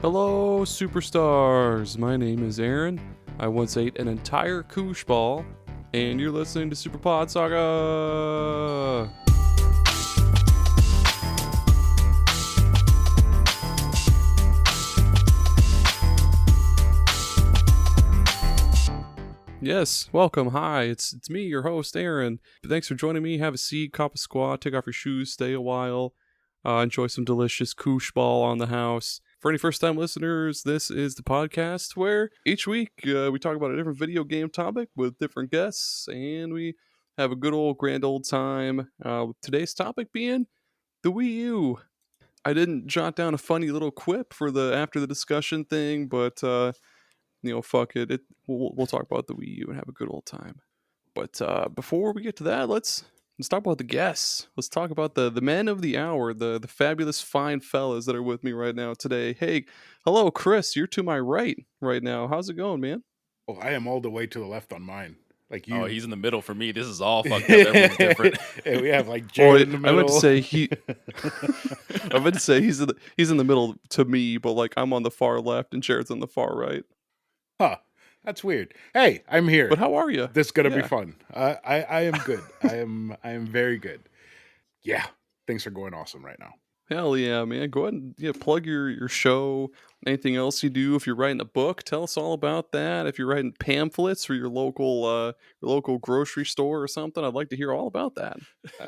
Hello, superstars. My name is Aaron. I once ate an entire koosh ball, and you're listening to Super Pod Saga. Yes, welcome. Hi, it's me, your host, Aaron. Thanks for joining me. Have a seat, cop a squat, take off your shoes, stay a while, enjoy some delicious koosh ball on the house. For any first-time listeners, this is the podcast where each week we talk about a different video game topic with different guests, and we have a good old grand old time. Today's topic being the Wii U. I didn't jot down a funny little quip for the after the discussion thing, but fuck it. We'll talk about the Wii U and have a good old time. But before we get to that, let's talk about the guests. Let's talk about the men of the hour, the fabulous fine fellas that are with me right now today. Hey, hello, Chris. You're to my right now. How's it going, man? Oh, I am all the way to the left on mine. Like you. Oh, he's in the middle for me. This is all fucked up. Everyone's different. Yeah, we have like Jared in the middle. I meant to say he's in the middle to me, but like I'm on the far left and Jared's on the far right. Huh. That's weird. Hey, I'm here. But how are you? This is gonna be fun. I am good. I am very good. Yeah, things are going awesome right now. Hell yeah, man. Go ahead and plug your show. Anything else you do. If you're writing a book, tell us all about that. If you're writing pamphlets for your local grocery store or something, I'd like to hear all about that.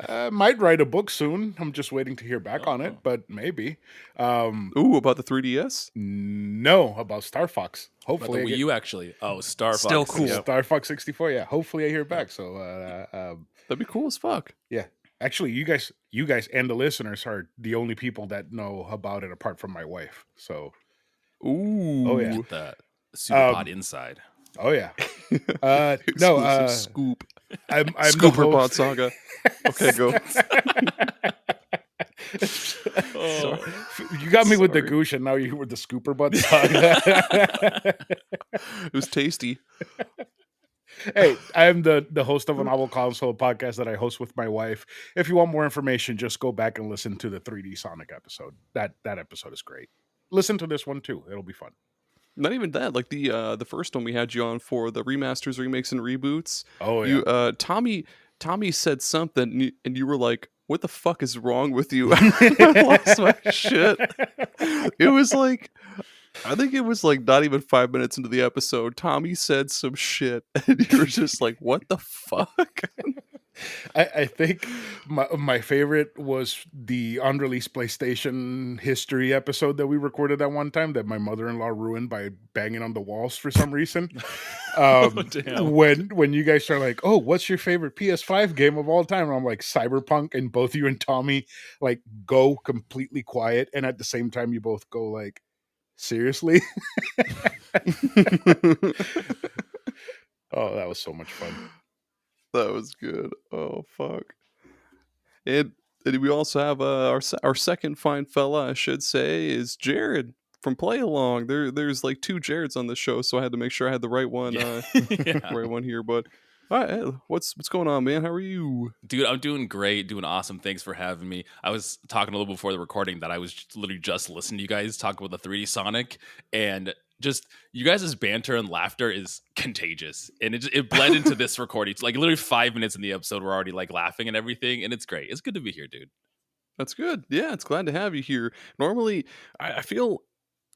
I might write a book soon. I'm just waiting to hear back on it, but maybe. About the 3DS? No, about Star Fox. Hopefully, Wii U actually. Oh, Star Fox. Still cool. Yeah. Star Fox 64. Yeah, hopefully I hear back. So that'd be cool as fuck. Yeah. Actually, you guys and the listeners are the only people that know about it apart from my wife. So, oh yeah, the Super Pod inside. Oh yeah, scoop. I'm Scooper Pod Saga. Okay, go. You got me with the goosh, and now you were the Scooper Pod Saga. It was tasty. Hey, I'm the host of a novel console podcast that I host with my wife. If you want more information, just go back and listen to the 3D Sonic episode. That episode is great. Listen to this one too; it'll be fun. Not even that, like the first one we had you on for the remasters, remakes, and reboots. Oh yeah, Tommy said something, and you were like, "What the fuck is wrong with you?" I lost my shit. It was like, I think it was like not even 5 minutes into the episode, Tommy said some shit, and you were just like, "What the fuck?" I think my favorite was the unreleased PlayStation history episode that we recorded at one time that my mother-in-law ruined by banging on the walls for some reason. When you guys are like, "Oh, what's your favorite PS5 game of all time?" And I'm like, "Cyberpunk," and both you and Tommy like go completely quiet, and at the same time you both go like, "Seriously?" Oh, that was so much fun. That was good. Oh fuck! And we also have our second fine fella, I should say, is Jared from Play Along. There's like two Jareds on the show, so I had to make sure I had the right one, right one here. But all right, what's going on, man? How are you, dude? I'm doing great, doing awesome. Thanks for having me. I was talking a little before the recording that I was literally just listening to you guys talk about the 3D Sonic and. Just you guys' banter and laughter is contagious, and it bled into this recording. It's like literally 5 minutes in the episode, we're already like laughing and everything, and it's great. It's good to be here, dude. That's good. Yeah, it's glad to have you here. Normally, I feel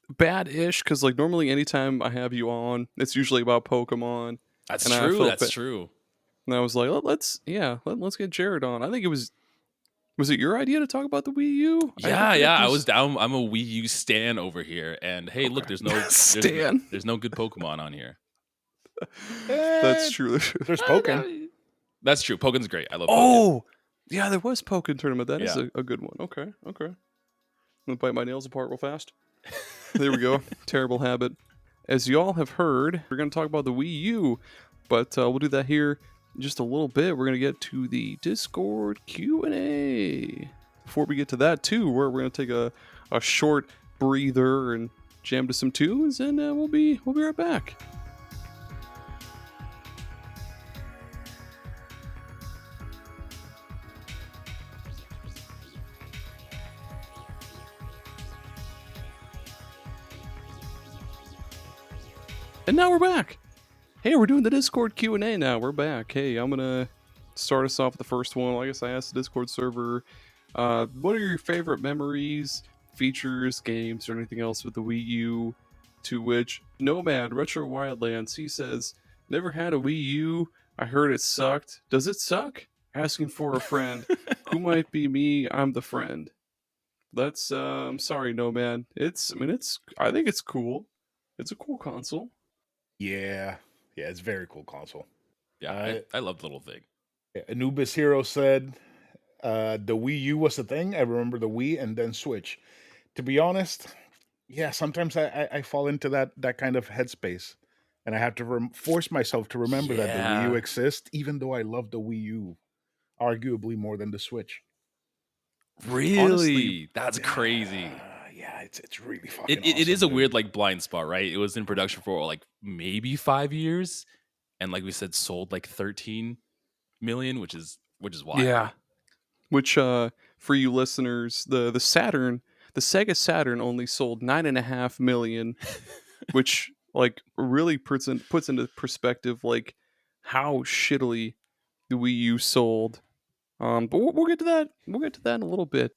bad-ish because like normally anytime I have you on, it's usually about Pokemon. That's true. That's true. And I was like, let's get Jared on. I think it was it your idea to talk about the Wii U? Yeah. I was down. I'm a Wii U stan over here, and hey, look, there's no there's no good Pokemon on here. That's true. There's Pokken. That's true. Pokken's great. I love. Oh, yeah, there was Pokken tournament. That is a good one. Okay. I'm gonna bite my nails apart real fast. There we go. Terrible habit. As you all have heard, we're gonna talk about the Wii U, but we'll do that here. In just a little bit, we're going to get to the Discord Q&A. Before we get to that, too, we're going to take a short breather and jam to some tunes, and we'll be right back. And now we're back. Hey, we're doing the Discord Q&A now. We're back. Hey, I'm gonna start us off with the first one. I guess I asked the Discord server, what are your favorite memories, features, games, or anything else with the Wii U? To which Nomad Retro Wildlands, he says, never had a Wii U. I heard it sucked. Does it suck? Asking for a friend. Who might be me? I'm the friend. That's I'm sorry, Nomad. I think it's cool. It's a cool console. Yeah, it's a very cool console. Yeah, I love the little thing. Anubis Hero said the Wii U was the thing. I remember the Wii and then Switch. To be honest, yeah, sometimes I fall into that kind of headspace, and I have to force myself to remember that the Wii U Yeah. exists, even though I love the Wii U arguably more than the Switch. Really? Honestly, That's crazy. Yeah, it's really fucking It awesome, is a dude. weird like blind spot, right? It was in production for like maybe 5 years, and like we said, sold like 13 million, which is wild. Yeah. Which, for you listeners, the Sega Saturn only sold 9.5 million, which like really puts into perspective like how shittily the Wii U sold. But we'll get to that. We'll get to that in a little bit.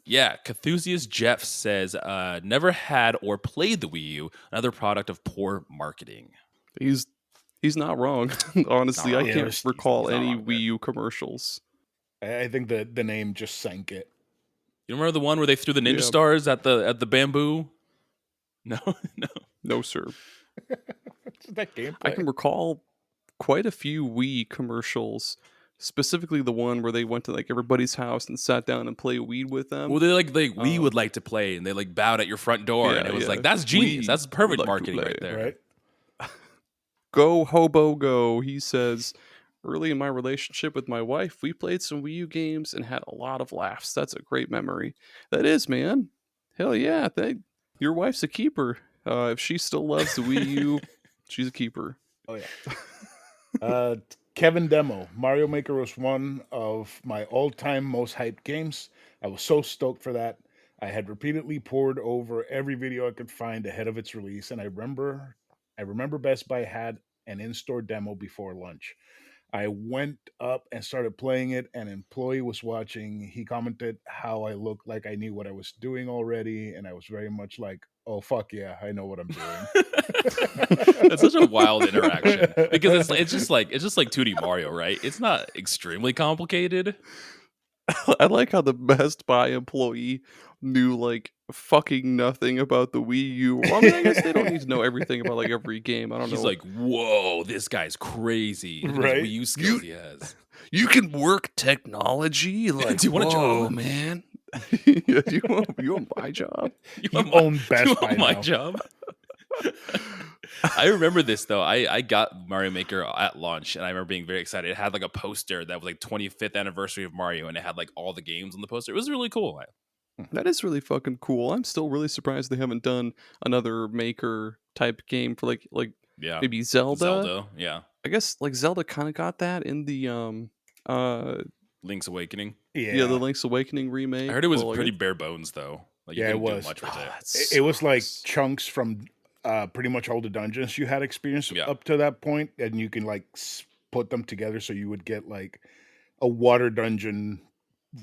Yeah, Cathusius Jeff says, never had or played the Wii U, another product of poor marketing. He's not wrong. Honestly, Not I wrong. can't He's recall not any wrong there. Wii U commercials. I think the name just sank it. You remember the one where they threw the ninja Yeah. stars at the bamboo? No, no. No, sir. That gameplay. I can recall quite a few Wii commercials, specifically the one where they went to like everybody's house and sat down and played Wii with them. Well, we would like to play, and they like bowed at your front door, and it was like, that's genius. We That's perfect would like to marketing right play. there. Right? Go Hobo Go. He says, early in my relationship with my wife, we played some Wii U games and had a lot of laughs. That's a great memory. That is, man. Hell yeah. Your wife's a keeper. If she still loves the Wii U, she's a keeper. Oh yeah. Kevin Demo, Mario Maker was one of my all-time most hyped games. I was so stoked for that. I had repeatedly poured over every video I could find ahead of its release, and I remember Best Buy had an in-store demo before lunch. I went up and started playing it. An employee was watching. He commented how I looked like I knew what I was doing already, and I was very much like, "Oh fuck yeah, I know what I'm doing." That's such a wild interaction because it's just like 2D Mario, right? It's not extremely complicated. I like how the Best Buy employee knew like fucking nothing about the Wii U. Well, I mean, I guess they don't need to know everything about like every game. I don't know. He's like, whoa, this guy's crazy. Look at Right? his Wii U skills he has. You can work technology. Like, Do you want a whoa, job? man? Yeah, do you want my job? You own Best you Buy want my now. job? I remember this though. I got Mario Maker at launch, and I remember being very excited. It had like a poster that was like 25th anniversary of Mario, and it had like all the games on the poster. It was really cool. That is really fucking cool. I'm still really surprised they haven't done another Maker type game for like Yeah, maybe Zelda. Yeah, I guess like Zelda kind of got that in the Link's Awakening. the Link's Awakening remake. I heard it was Well, pretty bare bones though. Like you Yeah, it couldn't do was. much with it. that's It was like sucks. chunks from pretty much all the dungeons you had experienced Yeah. up to that point, and you can like put them together so you would get like a water dungeon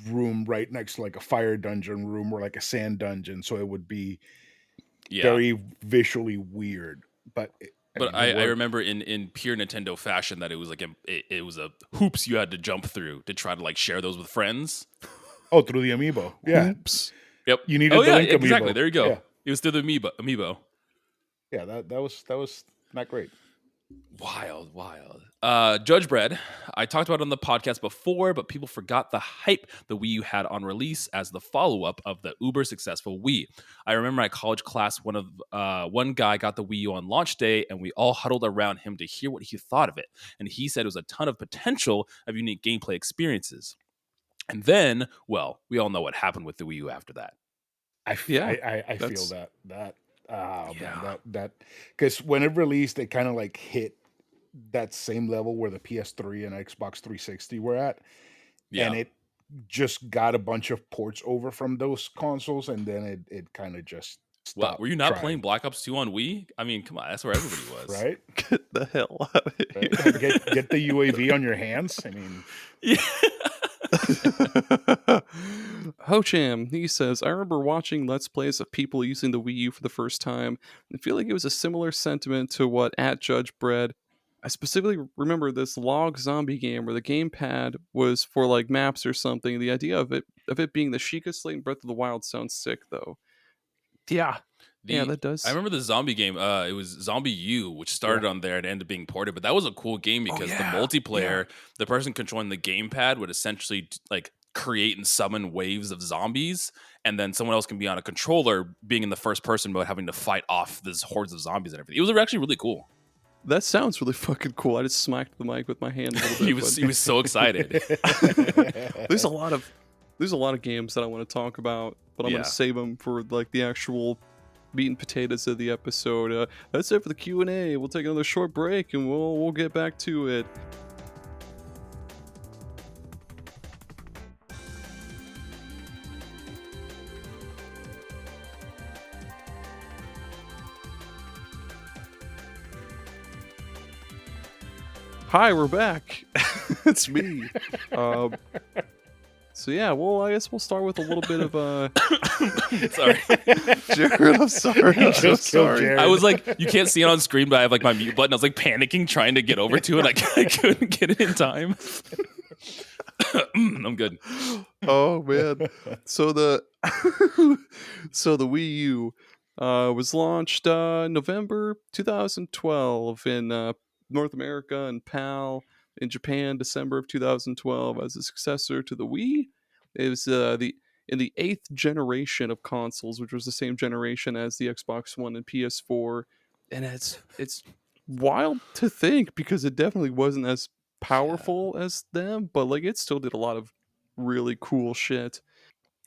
room right next to like a fire dungeon room or like a sand dungeon, so it would be Yeah. very visually weird. But But mean, it I worked. remember in pure Nintendo fashion that it was like it was a hoops you had to jump through to try to like share those with friends. Oh, through the amiibo. Yeah, Oops. Yep. you needed Oh the yeah, Link exactly. amiibo. There you go. Yeah, It was through the amiibo. yeah, that was not great. Wild. Judge Bread, I talked about it on the podcast before, but people forgot the hype the Wii U had on release as the follow-up of the uber successful Wii. I remember my college class, one guy got the Wii U on launch day, and we all huddled around him to hear what he thought of it. And he said it was a ton of potential of unique gameplay experiences. And then, well, we all know what happened with the Wii U after that. I feel that Yeah. man, that because when it released, it kind of like hit that same level where the PS3 and Xbox 360 were at, Yeah. and it just got a bunch of ports over from those consoles, and then it kind of just What, stop were you not trying. playing Black Ops 2 on Wii? I mean, come on, that's where everybody was. Right? Get the hell out of here. Right? Get the UAV on your hands. I mean, Yeah. Hocham, he says, I remember watching Let's Plays of people using the Wii U for the first time. I feel like it was a similar sentiment to what at Judge bred. I specifically remember this log zombie game where the gamepad was for like maps or something. The idea of it being the Sheikah Slate Breath of the Wild sounds sick though. Yeah. Yeah, that does. I remember the zombie game. It was Zombie U, which started on there and ended up being ported. But that was a cool game because the multiplayer, the person controlling the gamepad would essentially like create and summon waves of zombies, and then someone else can be on a controller, being in the first person mode, having to fight off these hordes of zombies and everything. It was actually really cool. That sounds really fucking cool. I just smacked the mic with my hand a little bit. he was so excited. There's a lot of games that I want to talk about, but I'm gonna save them for like the actual meat and potatoes of the episode. That's it for the Q&A. We'll take another short break and we'll get back to it. Hi, we're back. It's me. So yeah, well, I guess we'll start with a little bit of Sorry, Jared. I'm sorry. I'm so sorry. Jared. I was like, you can't see it on screen, but I have like my mute button. I was like panicking, trying to get over to it. I couldn't get it in time. I'm good. Oh man. So the Wii U was launched November 2012 in North America and PAL. In Japan, December of 2012, as a successor to the Wii. It was in the 8th generation of consoles, which was the same generation as the Xbox One and PS4. And it's wild to think because it definitely wasn't as powerful as them, but like it still did a lot of really cool shit.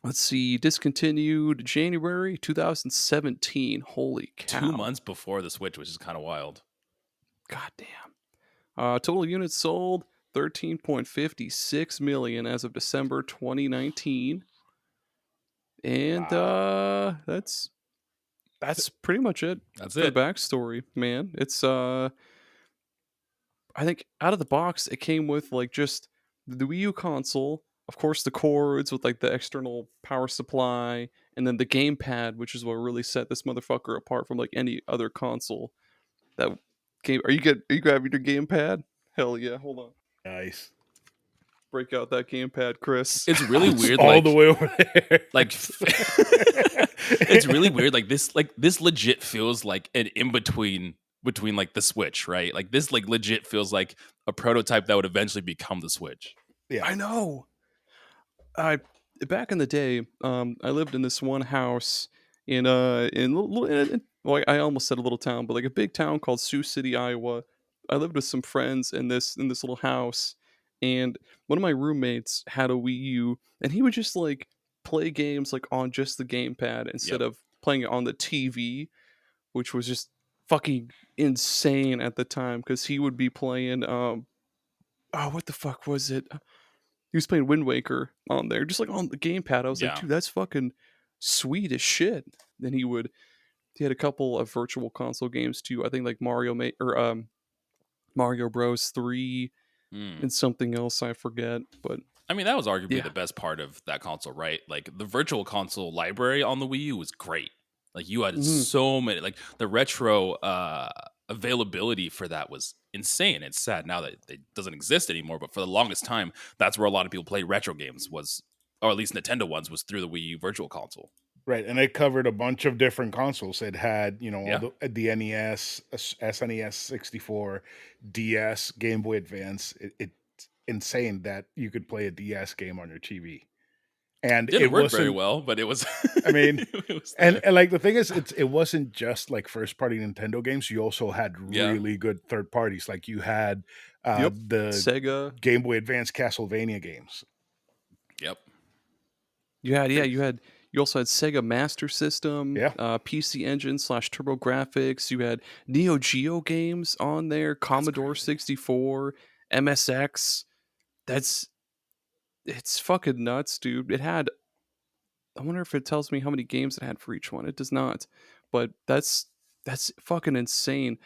Let's see, discontinued January 2017. Holy cow. 2 months before the Switch, which is kind of wild. God damn. Total units sold 13.56 million as of December 2019. And that's pretty much it. That's for it. The backstory, man. It's I think out of the box it came with like just the Wii U console, of course the cords with like the external power supply, and then the gamepad, which is what really set this motherfucker apart from like any other console. That game, are you grabbing your gamepad? Hell yeah, hold on. Nice. Break out that gamepad, Chris. It's really weird. All like, the way over there. Like, it's really weird. Like this legit feels like an in between like the Switch, right? Like this like legit feels like a prototype that would eventually become the Switch. Yeah, I know. Back in the day, I lived in this one house in well, I almost said a little town, but like a big town called Sioux City, Iowa. I lived with some friends in this little house, and one of my roommates had a Wii U, and he would just like play games like on just the gamepad instead of playing it on the TV, which was just fucking insane at the time because he would be playing what the fuck was it? He was playing Wind Waker on there, just like on the gamepad. I was like, dude, that's fucking sweet as shit. Then he had a couple of virtual console games too. I think like Mario Bros 3 and something else I forget. But I mean, that was arguably the best part of that console, right? Like the virtual console library on the Wii U was great. Like you had so many, like the retro availability for that was insane. It's sad now that it doesn't exist anymore, but for the longest time, that's where a lot of people play retro games or at least Nintendo ones, was through the Wii U virtual console. Right, and it covered a bunch of different consoles. It had, all the NES, SNES 64, DS, Game Boy Advance. It's insane that you could play a DS game on your TV. And it worked very well, but it was. I mean, and like the thing is, it wasn't just like first party Nintendo games. You also had really good third parties. Like you had the Sega Game Boy Advance Castlevania games. Yep. You also had Sega Master System, PC Engine / TurboGrafx. You had Neo Geo games on there, Commodore 64, MSX. It's fucking nuts, dude. It had I wonder if it tells me how many games it had for each one. It does not, but that's fucking insane.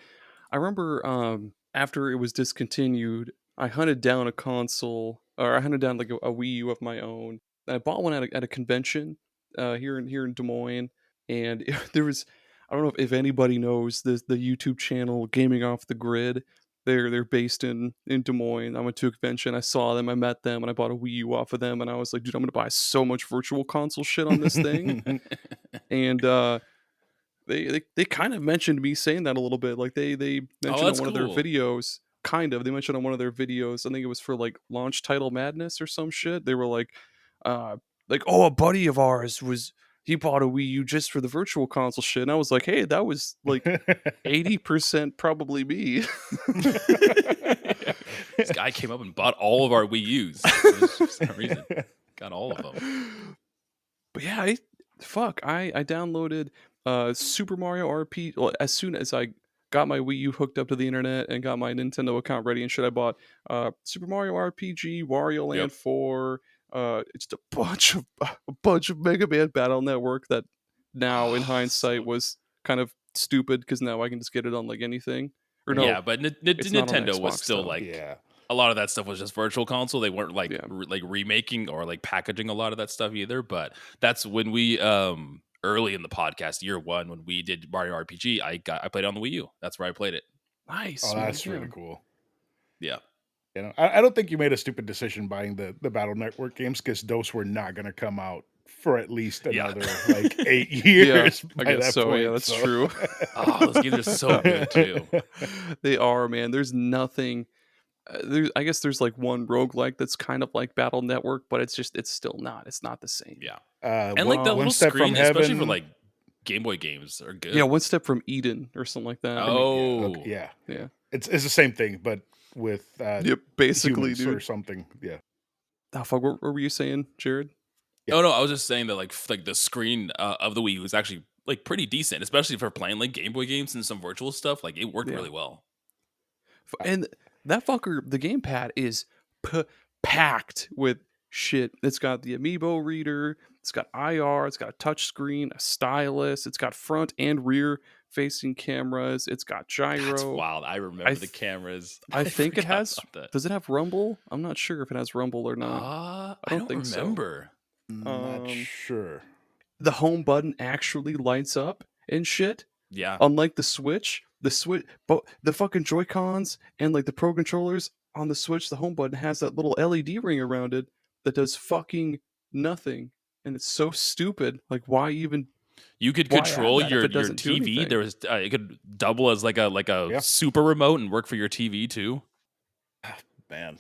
I remember after it was discontinued, I hunted down a console, or I hunted down like a Wii U of my own. I bought one at a convention here in Des Moines, and there was, I don't know if anybody knows the YouTube channel Gaming Off the Grid. They're based in Des Moines. I went to a convention, I saw them, I met them, and I bought a Wii U off of them, and I was like, dude, I'm gonna buy so much virtual console shit on this thing. And they kind of mentioned me saying that a little bit. Like they Oh, mentioned on that's one of their cool. videos. Kind of. They mentioned on one of their videos. I think it was for like launch title madness or some shit. They were uh, oh, a buddy of ours he bought a Wii U just for the virtual console shit. And I was like, hey, that was like 80% probably me. This guy came up and bought all of our Wii U's for some reason. Got all of them. But yeah, I downloaded Super Mario RPG. Well, as soon as I got my Wii U hooked up to the internet and got my Nintendo account ready and shit, I bought Super Mario RPG, Wario Land Yep. 4, it's a bunch of Mega Man Battle Network that now in hindsight was kind of stupid because now I can just get it on like anything. Or no, Yeah, but it's not on Nintendo was Xbox, still though. like Yeah. a lot of that stuff was just virtual console. They weren't like Yeah. like remaking or like packaging a lot of that stuff either. But that's when we early in the podcast, year one, when we did Mario RPG, I played it on the Wii U. That's where I played it. Nice. Oh, man, that's yeah. really cool. Yeah. You know, I don't think you made a stupid decision buying the Battle Network games because those were not going to come out for at least Yeah. another like 8 years. I by guess that so. point, Yeah, that's true. Oh, those games are so good too. They are, man. There's nothing. I guess there's like one roguelike that's kind of like Battle Network, but it's still not. It's not the same. Yeah. And like one, that one little step screen, from especially for heaven. like Game Boy games, are good. Yeah, one step from Eden or something like that. Oh, Yeah, Yeah. it's the same thing, but with Yep, basically, humans or dude. something. Yeah. Oh, fuck, what were you saying, Jared? Oh no, I was just saying that like the screen of the Wii U is actually like pretty decent, especially for playing like Game Boy games and some virtual stuff. Like it worked Yeah. really well. And that fucker, the gamepad is packed with shit. It's got the amiibo reader, it's got IR, it's got a touch screen, a stylus, it's got front and rear facing cameras, it's got gyro. That's wild. I remember the cameras. I think it forgot has. about that. Does it have rumble? I'm not sure if it has rumble or not. I don't think so. remember. Not sure. The home button actually lights up and shit. Yeah. Unlike the Switch, but the fucking Joy-Cons and like the Pro controllers on the Switch, the home button has that little LED ring around it that does fucking nothing, and it's so stupid. Like, why even? You could Why add control that if your it doesn't do TV. anything? There was it could double as like a Yeah. super remote and work for your TV too. Man.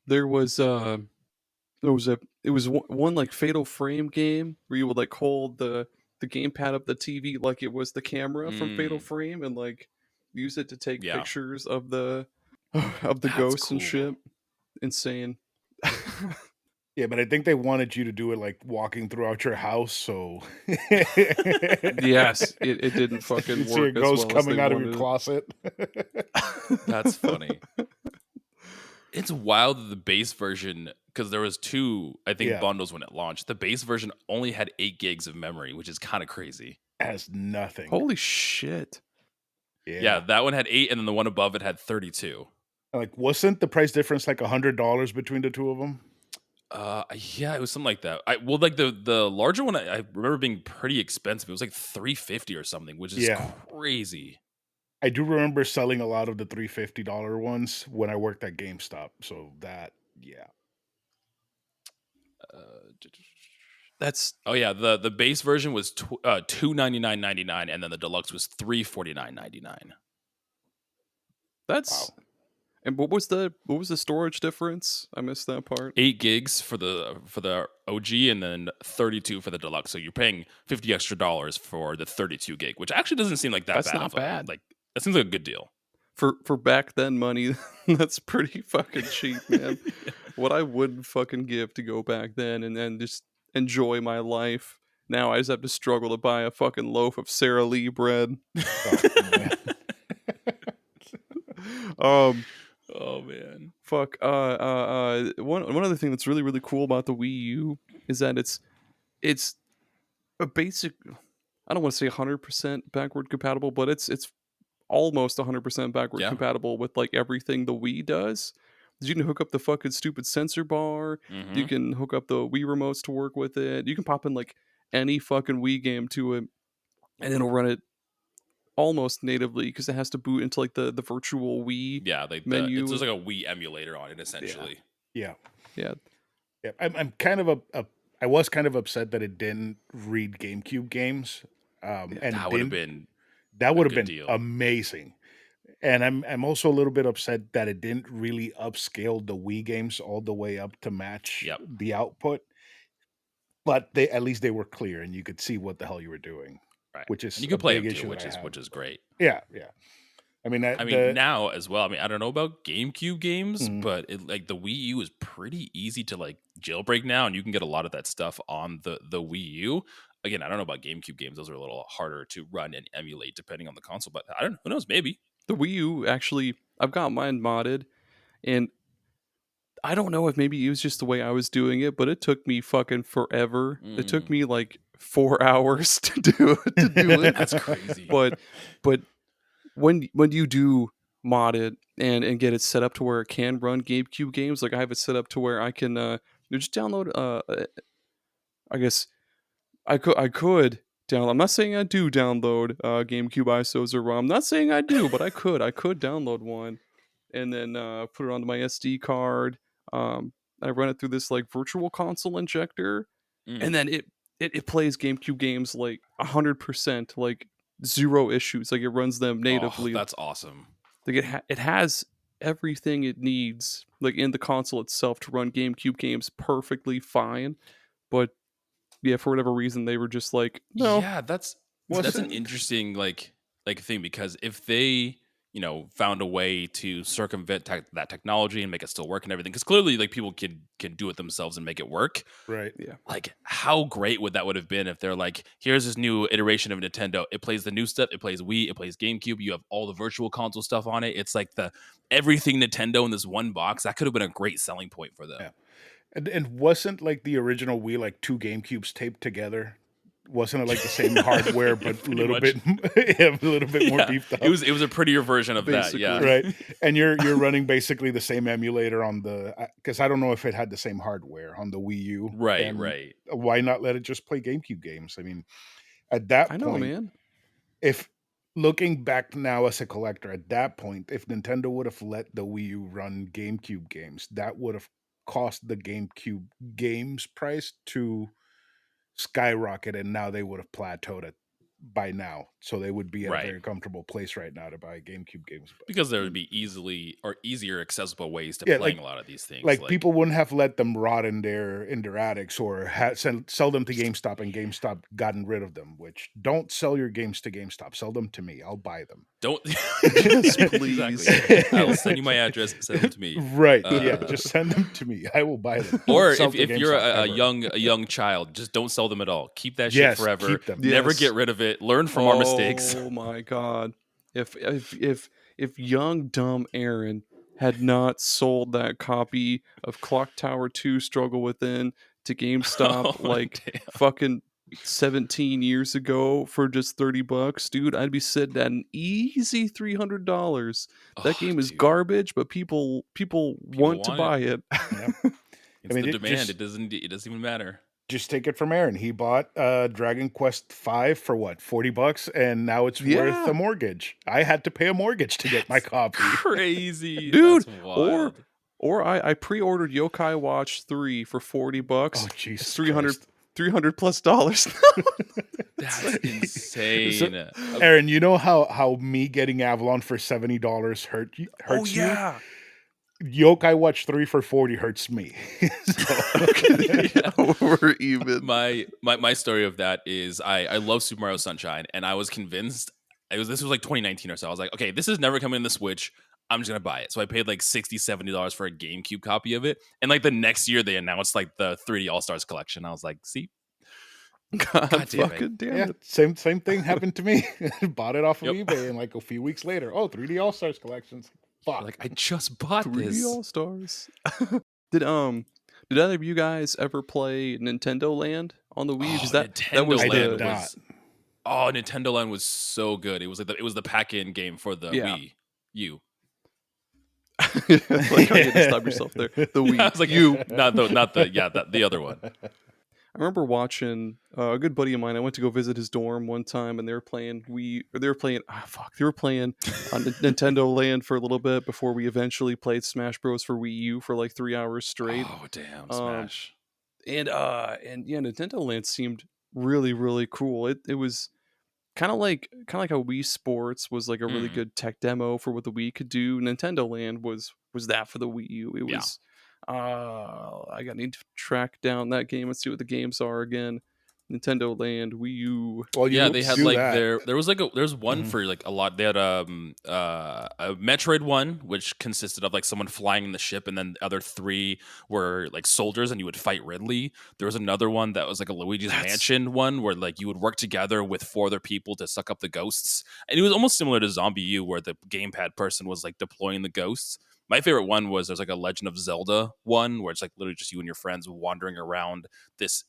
There was it was one like Fatal Frame game where you would like hold the gamepad up the TV like it was the camera from Fatal Frame and like use it to take Yeah. pictures of the That's ghosts and cool. shit. Insane. Yeah, but I think they wanted you to do it like walking throughout your house, so Yes, it didn't fucking you see a work as ghost well as coming they out of your wanted it. closet. That's funny. It's wild that the base version, because there was two, I think, Yeah. bundles when it launched. The base version only had 8 gigs of memory, which is kind of crazy. Has nothing. Holy shit. Yeah, that one had 8, and then the one above it had 32. Like, wasn't the price difference like $100 between the two of them? Yeah, it was something like that. Like the larger one, I remember being pretty expensive. It was like $350 or something, which is crazy. I do remember selling a lot of the $350 ones when I worked at GameStop. So that, yeah. That's Oh yeah, the base version was $299.99, and then the deluxe was $349.99. that's Wow. And what was the storage difference? I missed that part. 8 gigs for the OG, and then 32 for the deluxe. So you're paying $50 extra for the 32 gig, which actually doesn't seem like that That's bad. not bad. Like that seems like a good deal. For back then money, that's pretty fucking cheap, man. What I wouldn't fucking give to go back then and then just enjoy my life. Now I just have to struggle to buy a fucking loaf of Sara Lee bread. Oh man. Fuck. One other thing that's really really cool about the Wii U is that it's a basic. I don't want to say 100% backward compatible, but it's almost 100% backward Yeah. compatible with like everything the Wii does. You can hook up the fucking stupid sensor bar. You Hmm. can hook up the Wii remotes to work with it. You can pop in like any fucking Wii game to it, and it'll run it almost natively because it has to boot into like the virtual Wii Yeah, like it's menu. just like a Wii emulator on it, essentially. Yeah. Yeah, Yeah. I'm kind of I was kind of upset that it didn't read GameCube games. Yeah. And That it would have didn't. been That a would have good been deal. amazing. And I'm also a little bit upset that it didn't really upscale the Wii games all the way up to match Yep. the output. But they at least they were clear and you could see what the hell you were doing, Right. which And is you a can play big them too, issue that I have. which is great. Yeah, yeah. I mean, I mean, now as well. I mean, I don't know about GameCube games, Mhm. but like the Wii U is pretty easy to like jailbreak now, and you can get a lot of that stuff on the Wii U. Again, I don't know about GameCube games; those are a little harder to run and emulate depending on the console. But I don't know. Who knows? Maybe. the Wii U actually, I've got mine modded, and I don't know if maybe it was just the way I was doing it, but it took me fucking forever. It took me like 4 hours to do it. That's crazy. But when you do mod it and get it set up to where it can run GameCube games, like I have it set up to where I can just download I guess I could download. I'm not saying I do download GameCube ISOs or ROM. I'm not saying I do, but I could download one and then put it onto my SD card. I run it through this like virtual console injector, Mm. and then it plays GameCube games like 100%, like zero issues. Like it runs them Oh, natively. that's awesome. Like it has everything it needs, like in the console itself, to run GameCube games perfectly fine. But yeah, for whatever reason, they were just like, no, Yeah, that's an wasn't interesting like thing, because if they found a way to circumvent that technology and make it still work and everything, because clearly like people can do it themselves and make it work. right. yeah, Like how great would that would have been if they're like, here's this new iteration of Nintendo. It plays the new stuff. It plays Wii. It plays GameCube. You have all the virtual console stuff on it. It's like the everything Nintendo in this one box. That could have been a great selling point for them. Yeah. And wasn't like the original Wii like two GameCubes taped together? Wasn't it like the same hardware but a Pretty little much. bit a little bit more Yeah, beefed up? it was a prettier version of that. Yeah. Basically. Right. And you're running basically the same emulator on the because I don't know if it had the same hardware on the Wii U. Right. And Right. why not let it just play GameCube games? I mean, at that I know, point, man. if looking back now as a collector, at that point, if Nintendo would have let the Wii U run GameCube games, that would have cost the GameCube games price to skyrocket, and now they would have plateaued it by now. So they would be at Right. a very comfortable place right now to buy GameCube games. Because there would be easier accessible ways to Yeah, playing like a lot of these things. like people wouldn't have let them rot in their attics or sell them to GameStop, and GameStop gotten rid of them. Which don't sell your games to GameStop. Sell them to me. I'll buy them. don't Yes, please. Exactly. I'll send you my address. Send them to me. Right? Yeah, Uh, just send them to me. I will buy them. Or Don't sell if, to if you're GameStop a ever. young child, just don't sell them at all. Keep that shit Yes, forever. keep them. Never Yes. get rid of it. Learn from our mistakes. Oh my god. If young dumb Aaron had not sold that copy of Clock Tower 2 Struggle Within to GameStop Oh, like damn. fucking 17 years ago for just $30, dude, I'd be sitting at an easy $300. That Oh, game is dude. garbage, but people want to want it. buy it. Yep. It's mean, the it demand. just- It doesn't even matter. Just take it from Aaron. He bought Dragon Quest V for what, $40, and now it's worth Yeah. a mortgage. I had to pay a mortgage to get my copy. Crazy. Dude, That's wild. Or I pre-ordered Yokai Watch 3 for $40. Oh, Jesus It's 300 Christ. $300 plus dollars. That's insane. So, Aaron, you know how me getting Avalon for $70 hurts Oh you? yeah. Yokai Watch 3 for 40 hurts me. So- We're even. My story of that is I love Super Mario Sunshine, and I was convinced this was like 2019 or so. I was like, okay, this is never coming in the Switch. I'm just gonna buy it. So I paid like $60-$70 for a GameCube copy of it, and like the next year they announced like the 3D All Stars collection. I was like, see, God, God damn it. fucking damn yeah, it. same thing happened to me. Bought it off of Yep. eBay, and like a few weeks later, 3D All Stars collections. Fuck. like I just bought 3D this. All Stars. Did either of you guys ever play Nintendo Land on the Wii? Because Oh, that was I Nintendo did the Land not. was. Oh, Nintendo Land was so good. It was like it was the pack-in game for the yeah. Wii U. Like how you had to stop yourself there. The I Wii was like, U. the other one. I remember watching a good buddy of mine. I went to go visit his dorm one time, and they were playing They were playing on Nintendo Land for a little bit before we eventually played Smash Bros for Wii U for like 3 hours straight. Oh damn, Um, Smash. and yeah, Nintendo Land seemed really really cool. It was kind of like how Wii Sports was like a really Mm, good tech demo for what the Wii could do. Nintendo Land was that for the Wii U. It yeah. was I got need to track down that game and see what the games are again. Nintendo Land, Wii U. Well, Yeah, you they had do like that. there's one Mhm. for like a lot. They had a Metroid one, which consisted of like someone flying in the ship, and then the other three were like soldiers, and you would fight Ridley. There was another one that was like a Luigi's That's Mansion one, where like you would work together with four other people to suck up the ghosts, and it was almost similar to Zombie U, where the gamepad person was like deploying the ghosts. My favorite one was there's like a Legend of Zelda one, where it's like literally just you and your friends wandering around this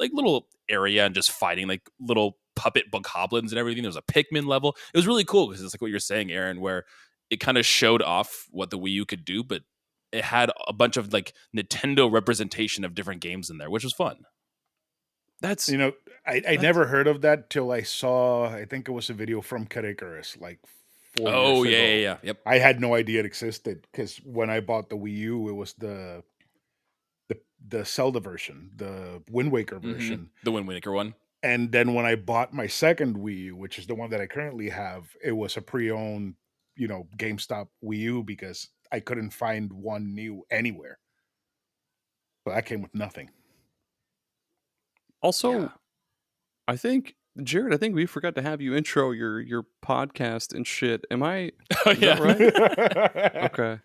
like little area and just fighting like little puppet bokoblins and everything. There was a Pikmin level. It was really cool because it's like what you're saying, Aaron, where it kind of showed off what the Wii U could do, but it had a bunch of like Nintendo representation of different games in there, which was fun. that's You know, I that's never heard of that till I saw, I think it was a video from Kid Icarus like 4 years Oh yeah, yeah, ago. yeah. Yep. I had no idea it existed because when I bought the Wii U, it was the the Zelda version, the Wind Waker version. The Wind Waker one. And then when I bought my second Wii U, which is the one that I currently have, it was a pre-owned, GameStop Wii U because I couldn't find one new anywhere. So that came with nothing. also Yeah. I think Jared, I think we forgot to have you intro your podcast and shit. Oh Is that yeah. right? Okay.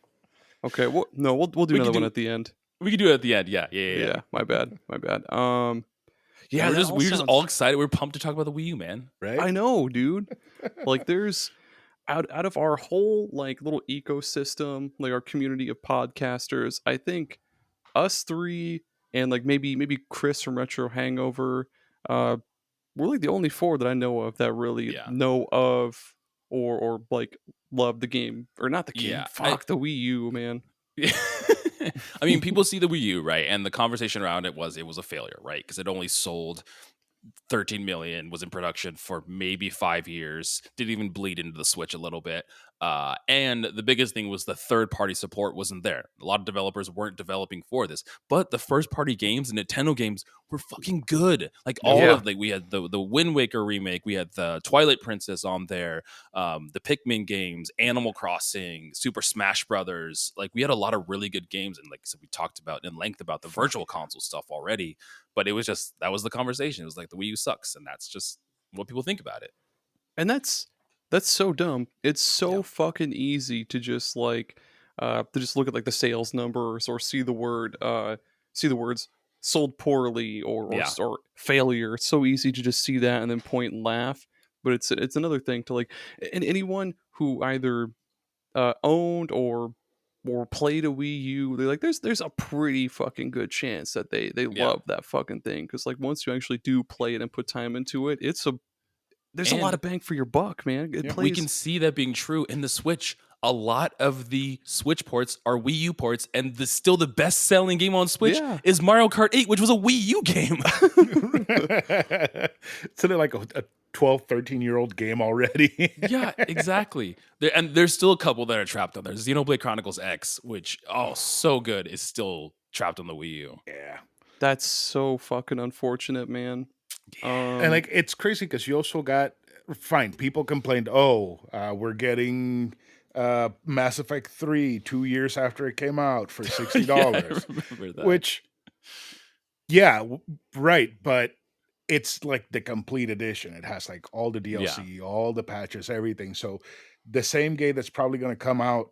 Okay. Well, no, we'll do we could another one do at the end. we could do it at the end. Yeah, yeah, yeah. Yeah, my bad. My bad. And Yeah, that all we were just all sounds excited. We are pumped to talk about the Wii U, man. Right? I know, dude. Like there's out of our whole like little ecosystem, like our community of podcasters, I think us three and like maybe Chris from Retro Hangover, uh we're like the only four that I know of that really Yeah. know of or like love the game or not the game. Yeah. Fuck the Wii U, man. I mean, people see the Wii U, right? And the conversation around it was a failure, right? Because it only sold 13 million, was in production for maybe 5 years, didn't even bleed into the Switch a little bit. And the biggest thing was the third party support wasn't there. A lot of developers weren't developing for this, but the first party games and Nintendo games were fucking good. Like all Yeah. of we had the Wind Waker remake, we had the Twilight Princess on there, the Pikmin games, Animal Crossing, Super Smash Brothers. Like we had a lot of really good games, and like I said, we talked about in length about the virtual console stuff already. But it was just that was the conversation. It was like the Wii U sucks, and that's just what people think about it. And that's so dumb. It's Yeah, so fucking easy to just like to just look at like the sales numbers or see the words sold poorly yeah, or failure. It's so easy to just see that and then point and laugh. But it's another thing to like and anyone who either owned or played a Wii U, they're like there's a pretty fucking good chance that they yeah. love that fucking thing because like once you actually do play it and put time into it, there's a lot And of bang for your buck, man. It Yeah. we can plays. see that being true in the Switch. A lot of the Switch ports are Wii U ports, and still the best selling game on Switch Yeah. is Mario Kart 8, which was a Wii U game. So they're like a 12, 13-year-old game already. Yeah, exactly. And there's still a couple that are trapped on there. Xenoblade Chronicles X, which so good, is still trapped on the Wii U. Yeah. That's so fucking unfortunate, man. And like it's crazy because you also got fine. People complained, we're getting Mass Effect 3 2 years after it came out for $60. Yeah, I remember that. Which, yeah, right, but it's like the complete edition. It has like all the DLC, all the patches, everything. So the same game that's probably going to come out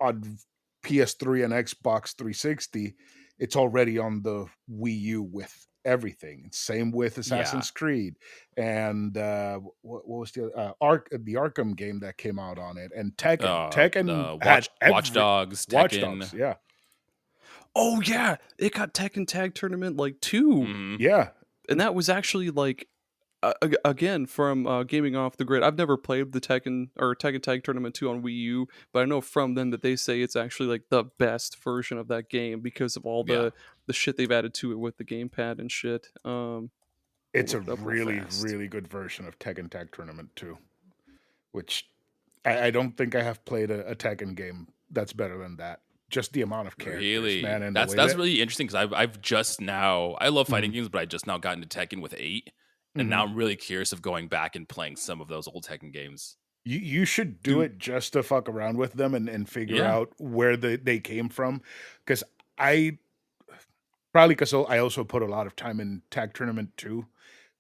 on PS3 and Xbox 360, it's already on the Wii U with everything. Same with Assassin's Creed and what was the the Arkham game that came out on it, and Tekken. Tekken had Watch Dogs, Watch Tekken. Dogs, yeah. Oh yeah, it got Tekken Tag Tournament like 2. Mhm. Yeah. and that was actually like again from Gaming Off the Grid. I've never played the Tekken Tag Tournament 2 on Wii U, but I know from them that they say it's actually like the best version of that game because of all Yeah. the shit they've added to it with the gamepad and shit. It's a look it up real really, fast. really good version of Tekken Tag Tournament 2, which I don't think I have played a Tekken game that's better than that. Just the amount of characters, Really, man, and that's the way really interesting because I've just now I love fighting Mhm. games, but I just now got into Tekken with 8, and now I'm really curious of going back and playing some of those old Tekken games. You should do Dude. it just to fuck around with them and figure Yeah. out where they came from. Because I probably because I also put a lot of time in Tag Tournament 2,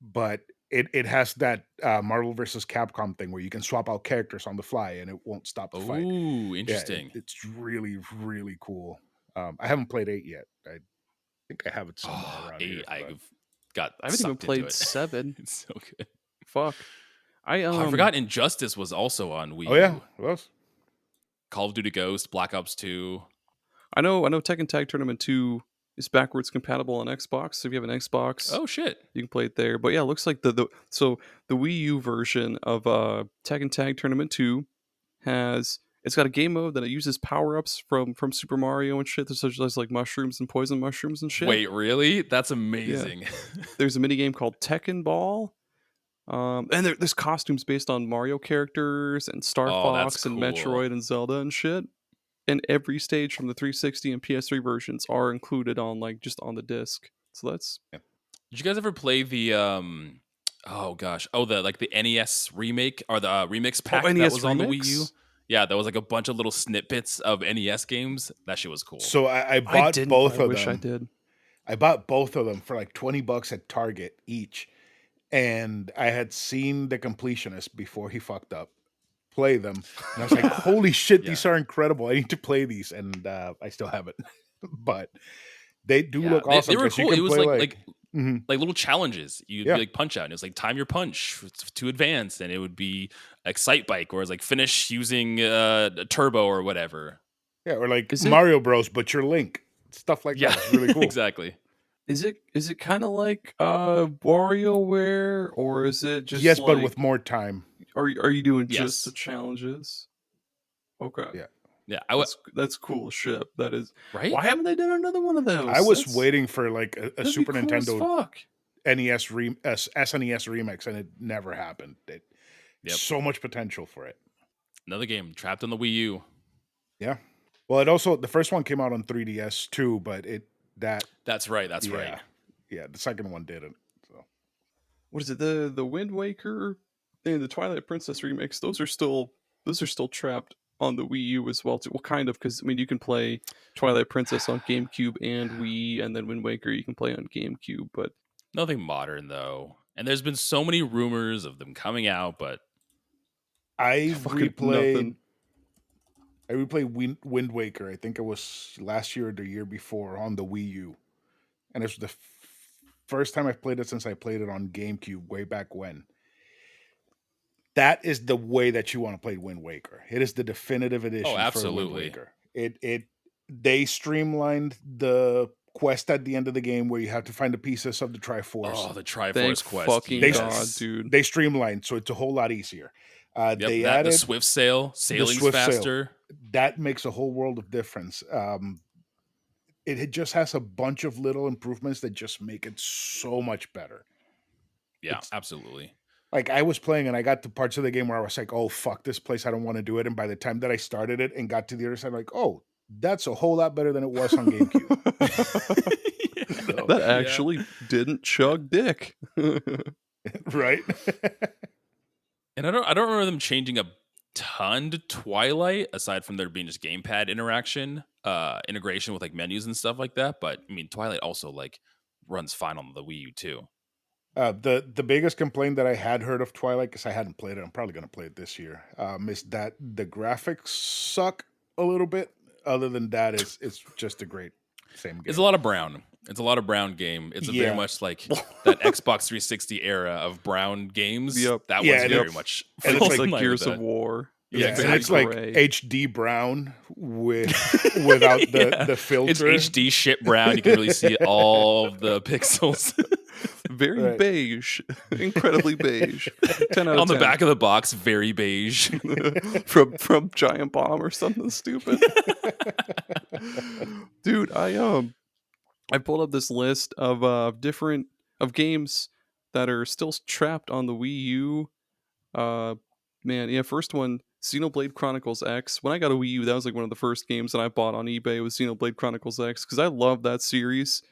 but it has that Marvel versus Capcom thing where you can swap out characters on the fly and it won't stop the fight. Oh, Yeah, interesting. it's really, really cool. I haven't played 8 yet. I think I have it somewhere Oh, around 8, here. but- I've got I haven't even sucked into played it. 7. It's so good. Fuck. I I forgot Injustice was also on Wii Oh yeah, U. well, Call of Duty Ghost, Black Ops 2. I know Tekken Tag Tournament 2 is backwards compatible on Xbox. So if you have an Xbox, Oh shit. you can play it there. But yeah, it looks like the Wii U version of Tekken Tag Tournament 2 it's got a game mode that it uses power-ups from Super Mario and shit. There's like mushrooms and poison mushrooms and shit. Wait, really? That's amazing. There's a mini game called Tekken Ball. And there's costumes based on Mario characters and Star Oh, that's Fox and cool. Metroid and Zelda and shit. And every stage from the 360 and PS3 versions are included on like just on the disc. So that's Did you guys ever play the the NES remake or the remix pack that NES was on the Wii U? remix? Yeah, there was like a bunch of little snippets of NES games. That shit was cool. so I I bought didn't. both I of wish them. I did. I bought both of them for like $20 at Target each, and I had seen the completionist before he fucked up play them, and I was like, "Holy shit, Yeah. these are incredible! I need to play these," and I still haven't, but they do Yeah, look awesome. They were 'cause you cool. can It was play, like Mhm. like little challenges. You'd Yeah. be like punch out, and it was like time your punch to advance, and it would be like sight bike, or it's like finish using a turbo or whatever. Yeah, or like Is it- Mario Bros, but you're Link, stuff like Yeah, that. It's really cool. exactly. Is it kind of like WarioWare, or is it just Yes, but like- with more time. are you doing Yes. just the challenges? Okay. Yeah. Yeah, I was That's cool shit. That is. right. Why haven't they done another one of those? I was That's- waiting for like a that'd be Super cool as Nintendo fuck. SNES remix, and it never happened. Yep. So much potential for it. Another game trapped on the Wii U. Yeah. Well, it also the first one came out on 3DS too, but That's right. That's yeah, right. Yeah, the second one didn't. So What is it? The Wind Waker and the Twilight Princess remix. Those are still trapped on the Wii U as well too. Well, kind of, because I mean you can play Twilight Princess on GameCube and Wii, and then Wind Waker you can play on GameCube. But Nothing modern though. And there's been so many rumors of them coming out, but I Fucking replayed. nothing. I replayed Wind Waker. I think it was last year or the year before on the Wii U, and it's the first time I've played it since I played it on GameCube way back when. That is the way that you want to play Wind Waker. It is the definitive edition for Wind absolutely. Waker. They streamlined the quest at the end of the game where you have to find the pieces of the Triforce. oh, the thank Triforce quest. fucking They- god, dude. They streamlined, so it's a whole lot easier. Yep, They the added Swift Sail, sailing's Swift Sail. faster. that makes a whole world of difference. It just has a bunch of little improvements that just make it so much better. Yeah, It's- absolutely. Like I was playing and I got to parts of the game where I was like, "Oh fuck this place, I don't want to do it." And by the time that I started it and got to the other side, like, "Oh, that's a whole lot better than it was on GameCube." That actually didn't chug dick. Right? And I don't remember them changing a ton to Twilight aside from there being just gamepad integration with like menus and stuff like that. But I mean, Twilight also like runs fine on the Wii U too. The biggest complaint that I had heard of Twilight, because I hadn't played it, I'm probably going to play it this year, is that the graphics suck a little bit. Other than that, it's just a great same game. It's a lot of brown. It's a lot of brown game. It's Yeah. very much like that Xbox 360 era of brown games. Yep. That Yeah, was and very it's- much. and it's falls It's like in like line with Gears of that. War. Yeah, and exactly. it's like Gray. HD brown without the It's filter. HD shit brown. You can really see all of the pixels. Very Right. beige, incredibly beige. 10 out of On the 10. back of the box, very beige. from Giant Bomb or something stupid. Dude, I pulled up this list of different of games that are still trapped on the Wii U. Man, yeah, first one, Xenoblade Chronicles X. When I got a Wii U, that was like one of the first games that I bought on eBay was Xenoblade Chronicles X because I love that series.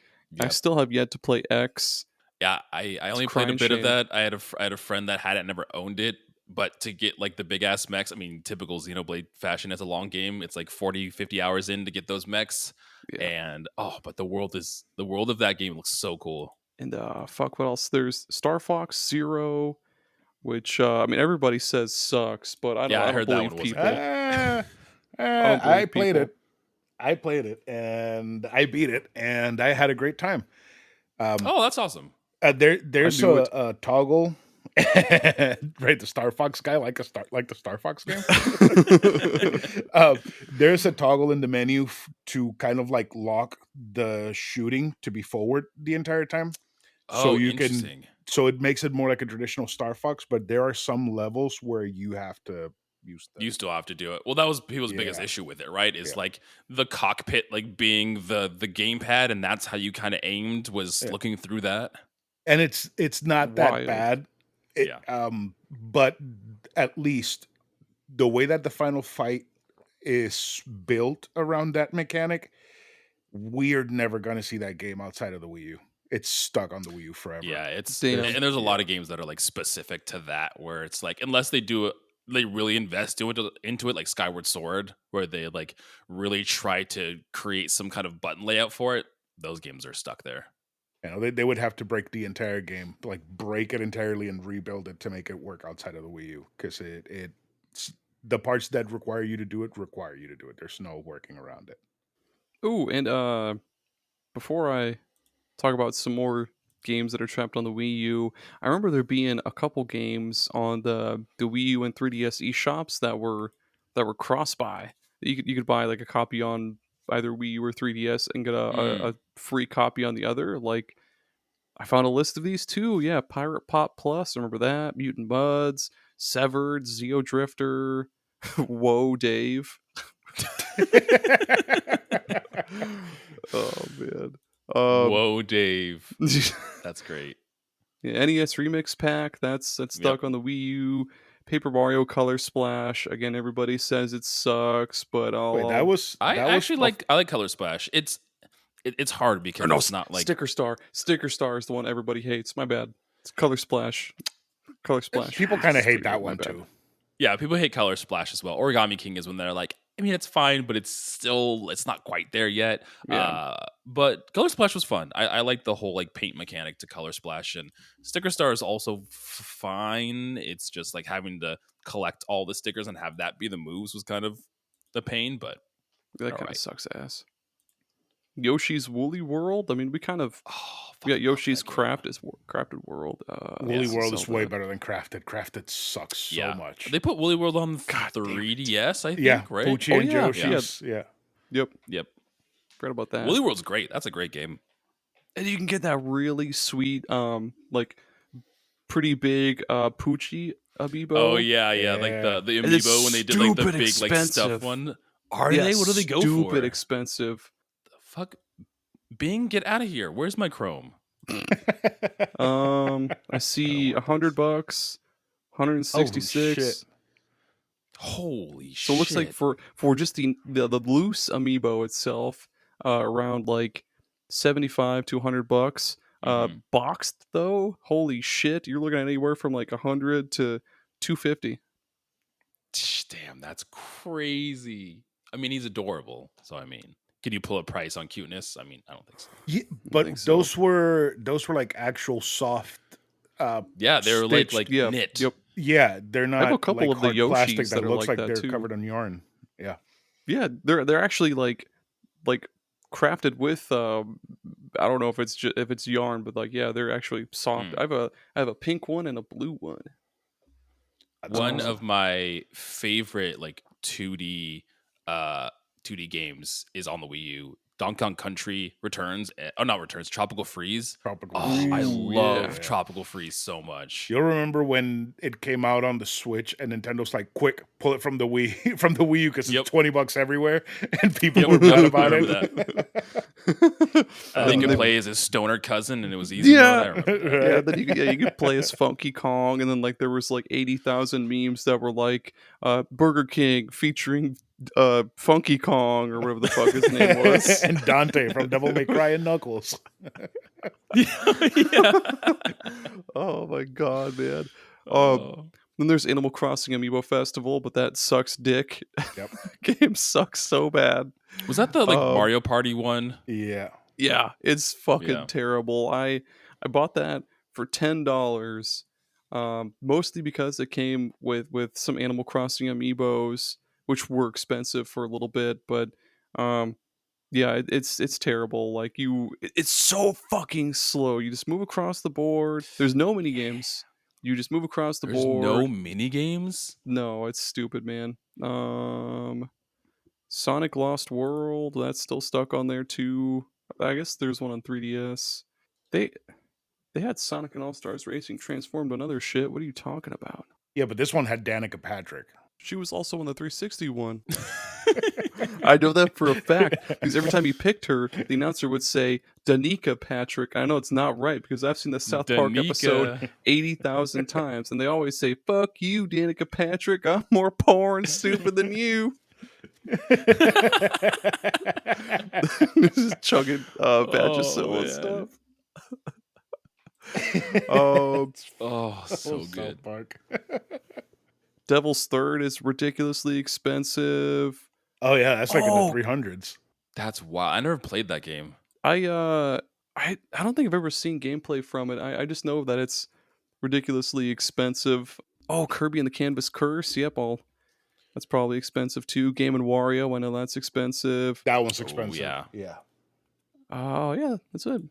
I Yep. still have yet to play X. Yeah, I It's only played a crying bit of shame. that. I had a friend that had it, never owned it. But to get like the big ass mechs, I mean, typical Xenoblade fashion, it's a long game. It's like 40, 50 hours in to get those mechs. Yeah. And but the world of that game looks so cool. And fuck, what else? There's Star Fox Zero, which I mean everybody says sucks, but Yeah, I I don't heard that believe one wasn't people. great. I don't I believe played people. it. I played it and I beat it and I had a great time. Oh, that's awesome. There's knew it. a toggle, right? The Star Fox guy, like the Star Fox game. There's a toggle in the menu to kind of like lock the shooting to be forward the entire time, so Oh, you can. interesting. So it makes it more like a traditional Star Fox, but there are some levels where you have to use the. You still have to do it. Well, that was people's biggest Yeah, issue with it, right? Is yeah, like the cockpit like being the gamepad, and that's how you kind of aimed was yeah. looking through that. And it's not that Wild. bad. Yeah. But at least the way that the final fight is built around that mechanic, we're never going to see that game outside of the Wii U. It's stuck on the Wii U forever. Yeah, it's Damn. and there's a lot Yeah. of games that are like specific to that where it's like unless they do it they really invest into it like Skyward Sword where they like really try to create some kind of button layout for it, those games are stuck there. You know, they would have to break the entire game, like break it entirely and rebuild it to make it work outside of the Wii U, because it's the parts that require you to do it require you to do it. There's no working around it. Ooh, and before I talk about some more games that are trapped on the Wii U, I remember there being a couple games on the Wii U and 3DS eShops that were cross buy. You could buy like a copy on either Wii U or 3DS and get Mm. a free copy on the other. Like I found a list of these too. Yeah, Pirate Pop Plus, remember that? Mutant Buds, Severed, Zeo Drifter, Whoa Dave. Oh man. Whoa, Dave. Yeah, That's great. NES Remix Pack, that's Yep. stuck on the Wii U. Paper Mario Color Splash. Again, everybody says it sucks, but Wait, that was I that was actually I like Color Splash. It's hard or because no, it's not like Sticker Star. Sticker Star is the one everybody hates. My bad. It's Color Splash. Color Splash. people kind of It's hate pretty that good, my one bad. too. yeah, people hate Color Splash as well. Origami King is when they're like, I mean, it's fine, but it's not quite there yet. Yeah. But Color Splash was fun. I like the whole like paint mechanic to Color Splash, and Sticker Star is also fine. It's just like having to collect all the stickers and have that be the moves was kind of the pain, but That all kind of right. sucks ass. Yoshi's Woolly World. I mean, we got Fucking love Yoshi's that game. Crafted World. Woolly Yes. World is way Zelda. better than Crafted. Crafted sucks so Yeah, much. they put Woolly World on God damn it. 3DS, I think, Yeah, right? Poochie Oh, and yeah, Yoshi's. Yeah. Yep. Yep. Forgot about that. Woolly World's great. That's a great game. And you can get that really sweet, like pretty big Poochie amiibo. Oh yeah, like Yeah. the And it's amiibo when they did like the stupid big like stuff expensive. one. Are Yeah, they? What do they go stupid for? expensive. The fuck, Bing, get out of here! Where's my Chrome? I see $100, Oh 166. shit! Holy shit! So it looks like for just the loose amiibo itself, around like 75 to $100. Mhm. Boxed though, holy shit, you're looking at anywhere from like 100 to 250. Damn, that's crazy. I mean, he's adorable. So I mean, can you pull a price on cuteness? I mean, I don't think so. Yeah, I but think so. those were like actual soft. Yeah, they were stitched- like Yeah, knit. yep. Yeah, they're not. I have a couple like of the hard plastic Yoshis that are looks like like that they're too. covered in yarn. Yeah. Yeah, they're actually like crafted with I don't know if it's yarn, but like yeah, they're actually soft. Mm. I have a pink one and a blue one. That's One awesome. of my favorite like 2D games is on the Wii U. Donkey Kong Country Tropical Freeze. Tropical Oh, I Freeze. love Yeah. Tropical Freeze so much. You'll remember when it came out on the Switch and Nintendo's like, quick, pull it from the Wii from the Wii U because it's $20 everywhere, and people were mad about I it. remember I think you could play as his stoner cousin, and it was easy. Yeah. I remember that. Yeah, then you could play as Funky Kong, and then like there was like 80,000 memes that were like Burger King featuring Funky Kong or whatever the fuck his name was. And Dante from Devil May Cry and Knuckles. Yeah. Oh my god, man. Oh. Then there's Animal Crossing Amiibo Festival, but that sucks dick. Yep. Game sucks so bad. Was that the Mario Party one? Yeah. Yeah, it's fucking Yeah. terrible. I bought that for $10, mostly because it came with some Animal Crossing amiibos, which were expensive for a little bit. But yeah, it's terrible. Like it's so fucking slow. You just move across the board. There's no mini games. You just move across the There's board. no mini games. No, it's stupid, man. Sonic Lost World, that's still stuck on there too. I guess there's one on 3DS. They had Sonic and All Stars Racing transformed on other shit. What are you talking about? Yeah, but this one had Danica Patrick. She was also on the 360 one. I know that for a fact because every time you picked her, the announcer would say Danica Patrick. I know it's not right because I've seen the South Park episode 80,000 times, and they always say "fuck you, Danica Patrick. I'm more poor and stupid than you." Just chugging Vagisil and stuff. So good. Park. Devil's Third is ridiculously expensive. Oh yeah, that's like in the 300s. That's wild. I never played that game. I don't think I've ever seen gameplay from it. I just know that it's ridiculously expensive. Oh, Kirby and the Canvas Curse. Yep, that's probably expensive too. Game and Wario. I know that's expensive. That one's expensive. Yeah. Yeah. Oh yeah, that's it.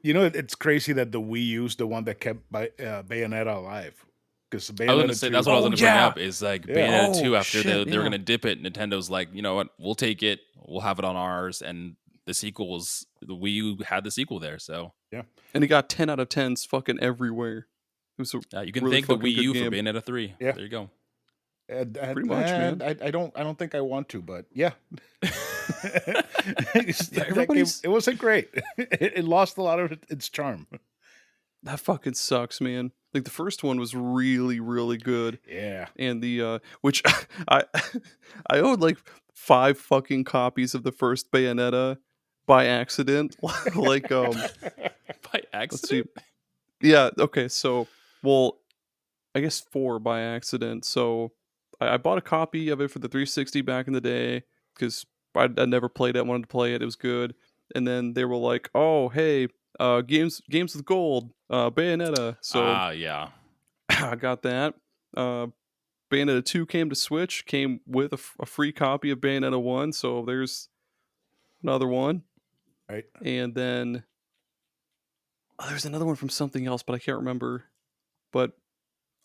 You know, it's crazy that the Wii U's the one that kept Bayonetta alive. Because I was gonna say that's what I was gonna bring up is like Bayonetta 2 after they were gonna dip it. Nintendo's like, you know what? We'll take it. We'll have it on ours. And the sequels, the Wii U had the sequel there. So yeah, and it got 10 out of 10s fucking everywhere. It was you can really thank the fucking Wii U good for game. Bayonetta 3. Yeah. There you go. Pretty much, man. I don't think I want to, but yeah. That game, it wasn't great. It lost a lot of its charm. That fucking sucks, man. Like the first one was really, really good. Yeah. And the which I I owned like 5 fucking copies of the first Bayonetta by accident. Like By accident. let's see. Yeah, okay, so well, I guess 4 by accident. So I bought a copy of it for the 360 back in the day because I never played it. I wanted to play it. It was good. And then they were like, "Oh, hey, games with gold, Bayonetta." So yeah. I got that. Bayonetta 2 came to Switch. Came with a free copy of Bayonetta 1. So there's another one. Right. And then there's another one from something else, but I can't remember. But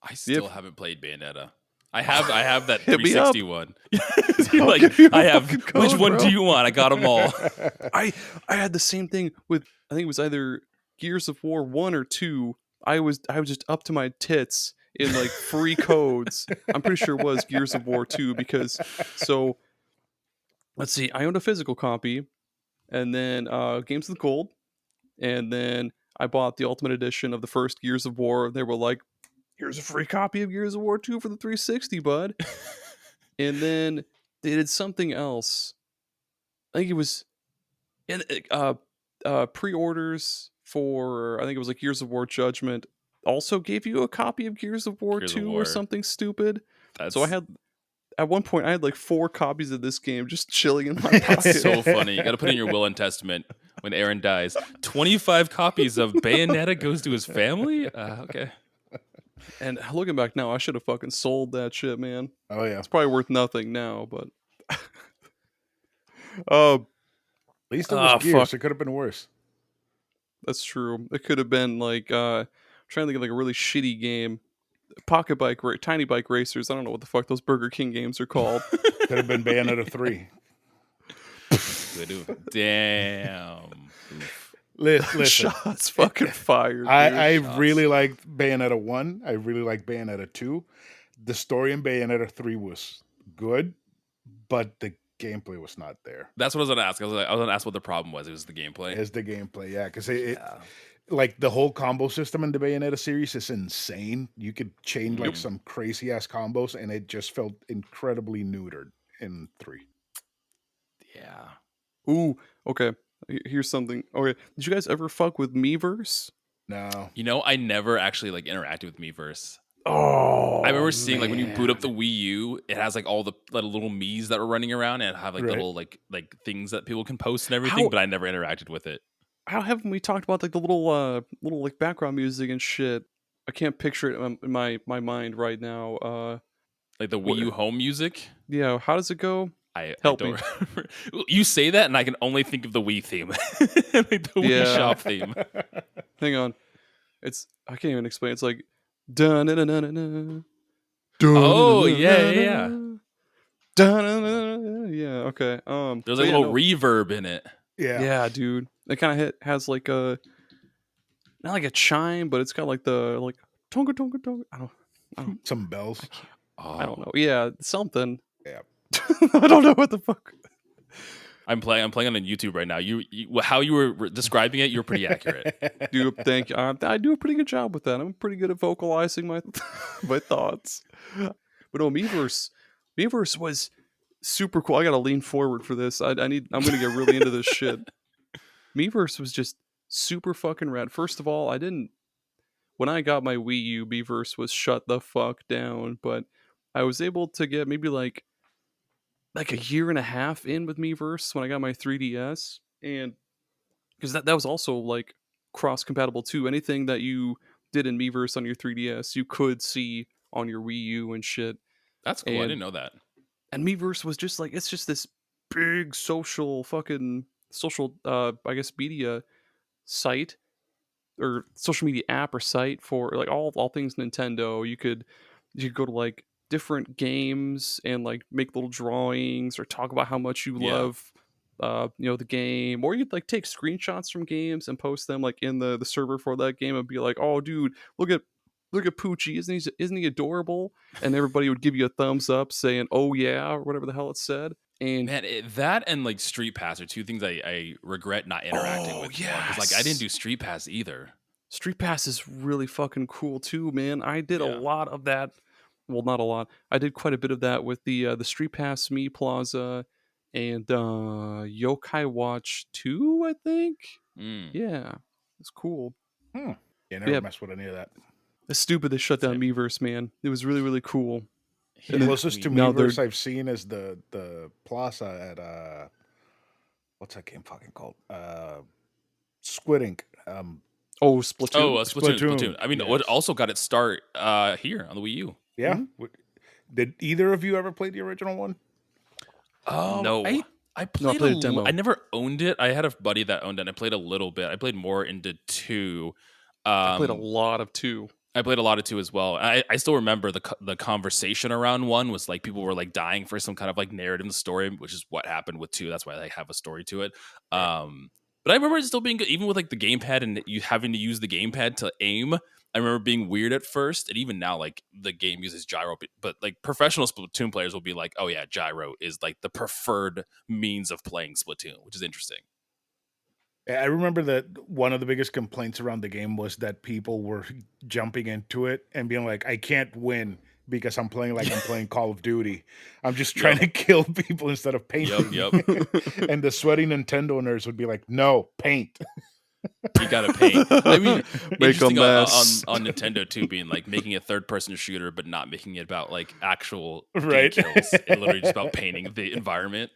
I still haven't played Bayonetta. I have that Hit me up. 360 one. I'll Like give you a I have. fucking Which code, one bro. do you want? I got them all. I had the same thing with, I think it was either Gears of War 1 or 2. I was just up to my tits in like free codes. I'm pretty sure it was Gears of War 2 because so let's see, I owned a physical copy and then Games with Gold, and then I bought the Ultimate Edition of the first Gears of War. They were like, "Here's a free copy of Gears of War 2 for the 360, bud." And then they did something else. I think it was in pre-orders for, I think it was like Gears of War Judgment, also gave you a copy of Gears of War Gears of 2 War. or something stupid. That's So I had, at one point, I had like 4 copies of this game just chilling in my pocket. so funny. You got to put in your will and testament when Aaron dies. 25 copies of Bayonetta goes to his family. Okay. And looking back now, I should have fucking sold that shit, man. Oh yeah. It's probably worth nothing now, but At least it was Gears. fuck. It could have been worse. That's true. It could have been like trying to think of like a really shitty game. Pocket Bike, Tiny Bike Racers. I don't know what the fuck those Burger King games are called. Could have been Bayonetta 3. Damn. Oof. Listen, Shots fucking fired, dude. I Shots. really liked Bayonetta 1. I really liked Bayonetta 2. The story in Bayonetta 3 was good, but the gameplay was not there. That's what I was gonna ask. I was gonna ask what the problem was. It was the gameplay. As the gameplay, yeah, because Yeah. like the whole combo system in the Bayonetta series is insane. You could chain like Mm. some crazy ass combos, and it just felt incredibly neutered in 3. Yeah. Ooh, okay. Here's something. Okay, did you guys ever fuck with Miiverse? No, You know, I never actually like interacted with Miiverse. Oh, I remember seeing like when you boot up the Wii U, it has like all the little Miis that were running around and have like Right. little like things that people can post and everything, How- but I never interacted with it. How haven't we talked about like the little like background music and shit? I can't picture it in my mind right now. Like the Wii U home music. Yeah, how does it go? I Help don't me. remember. You say that and I can only think of the Wii theme. Like the Wii Yeah. shop theme. Hang on, I can't even explain. It's like dun dun dun dun dun. Oh, yeah. Yeah, okay. There's but a yeah, little no. reverb in it. yeah, Yeah, dude. It kind of has like a not like a chime, but it's got like the like tonga tonga tonga. I don't some bells. I don't know. Yeah, something. Yeah. I don't know what the fuck. I'm playing on YouTube right now. You how you were describing it, you're pretty accurate. Dude, thank you. I do a pretty good job with that. I'm pretty good at vocalizing my my thoughts. But no, Miiverse was super cool. I gotta lean forward for this. I'm gonna get really into this shit. Miiverse was just super fucking rad. First of all, when I got my Wii U, Miiverse was shut the fuck down, but I was able to get maybe like a year and a half in with Miiverse when I got my 3DS, and because that was also like cross compatible too. Anything that you did in Miiverse on your 3DS, you could see on your Wii U and shit. That's cool. I And didn't know that. Miiverse was just like it's just this big social I guess media site or social media app or site for like all things Nintendo. You could go to like different games and like make little drawings or talk about how much you Yeah. love the game, or you'd like take screenshots from games and post them like in the server for that game and be like, oh dude, look at Poochie, isn't he adorable? And everybody would give you a thumbs up saying oh yeah or whatever the hell it said. And Man, that and like Street Pass are two things I regret not interacting with more. Because like I didn't do Street Pass either. Street Pass is really fucking cool too, man. I did a Yeah. lot of that. Well, not a lot. I did quite a bit of that with the Street Pass Me Plaza and Yokai Watch 2, I think. Mm. Yeah, it's cool. Yeah, never Yeah. messed with any of that. It's stupid they shut down Same. Miiverse, man. It was really, really cool. The And then- closest to now they're- Miiverse I've seen is the plaza at what's that game fucking called? Squid Ink. Oh, Splatoon. Oh, Splatoon. Splatoon, I mean, yes. what also got its start here on the Wii U. Yeah. Mm-hmm. Did either of you ever play the original one? No. I played, played a demo. I never owned it. I had a buddy that owned it, and I played a little bit. I played more into 2. I played a lot of 2. I played a lot of 2 as well. I still remember the conversation around 1 was like people were like dying for some kind of like narrative in the story, which is what happened with 2. That's why they have a story to it. But I remember it still being good, even with like the gamepad and you having to use the gamepad to aim. I remember being weird at first, and even now, like the game uses gyro, but like professional Splatoon players will be like, "Oh yeah, gyro is like the preferred means of playing Splatoon," which is interesting. I remember that one of the biggest complaints around the game was that people were jumping into it and being like, I can't win because I'm playing like I'm playing Call of Duty. I'm just trying to kill people instead of painting. Yep. And the sweaty Nintendo nerds would be like, no, paint. You gotta paint. I mean, Make a interesting mess. on Nintendo too, being like making a third-person shooter, but not making it about like actual Right. game kills. It literally just about painting the environment.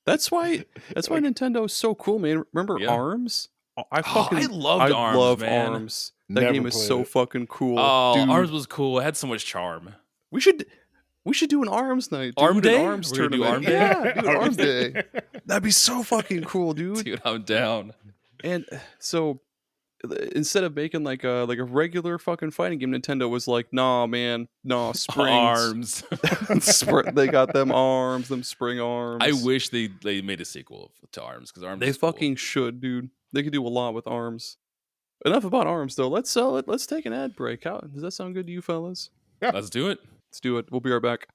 That's why Nintendo is so cool, man. Remember Yeah. ARMS? I loved ARMS, love man. ARMS. That Never game is played so it. fucking cool. Oh, dude. ARMS was cool. It had so much charm. We should do an ARMS night. Dude. Arm An Day? ARMS We're gonna do tournament. Arm Day? Yeah, do an ARMS Day. That'd be so fucking cool, dude. Dude, I'm down. And so, instead of making like a regular fucking fighting game, Nintendo was like, nah, man, nah, springs. Arms. They got them arms, them spring arms. I wish they made a sequel to Arms, because Arms They is cool. fucking should, dude. They could do a lot with arms. Enough about arms, though. Let's sell it. Let's take an ad break. How does that sound good to you, fellas? Let's do it. Let's do it. We'll be right back.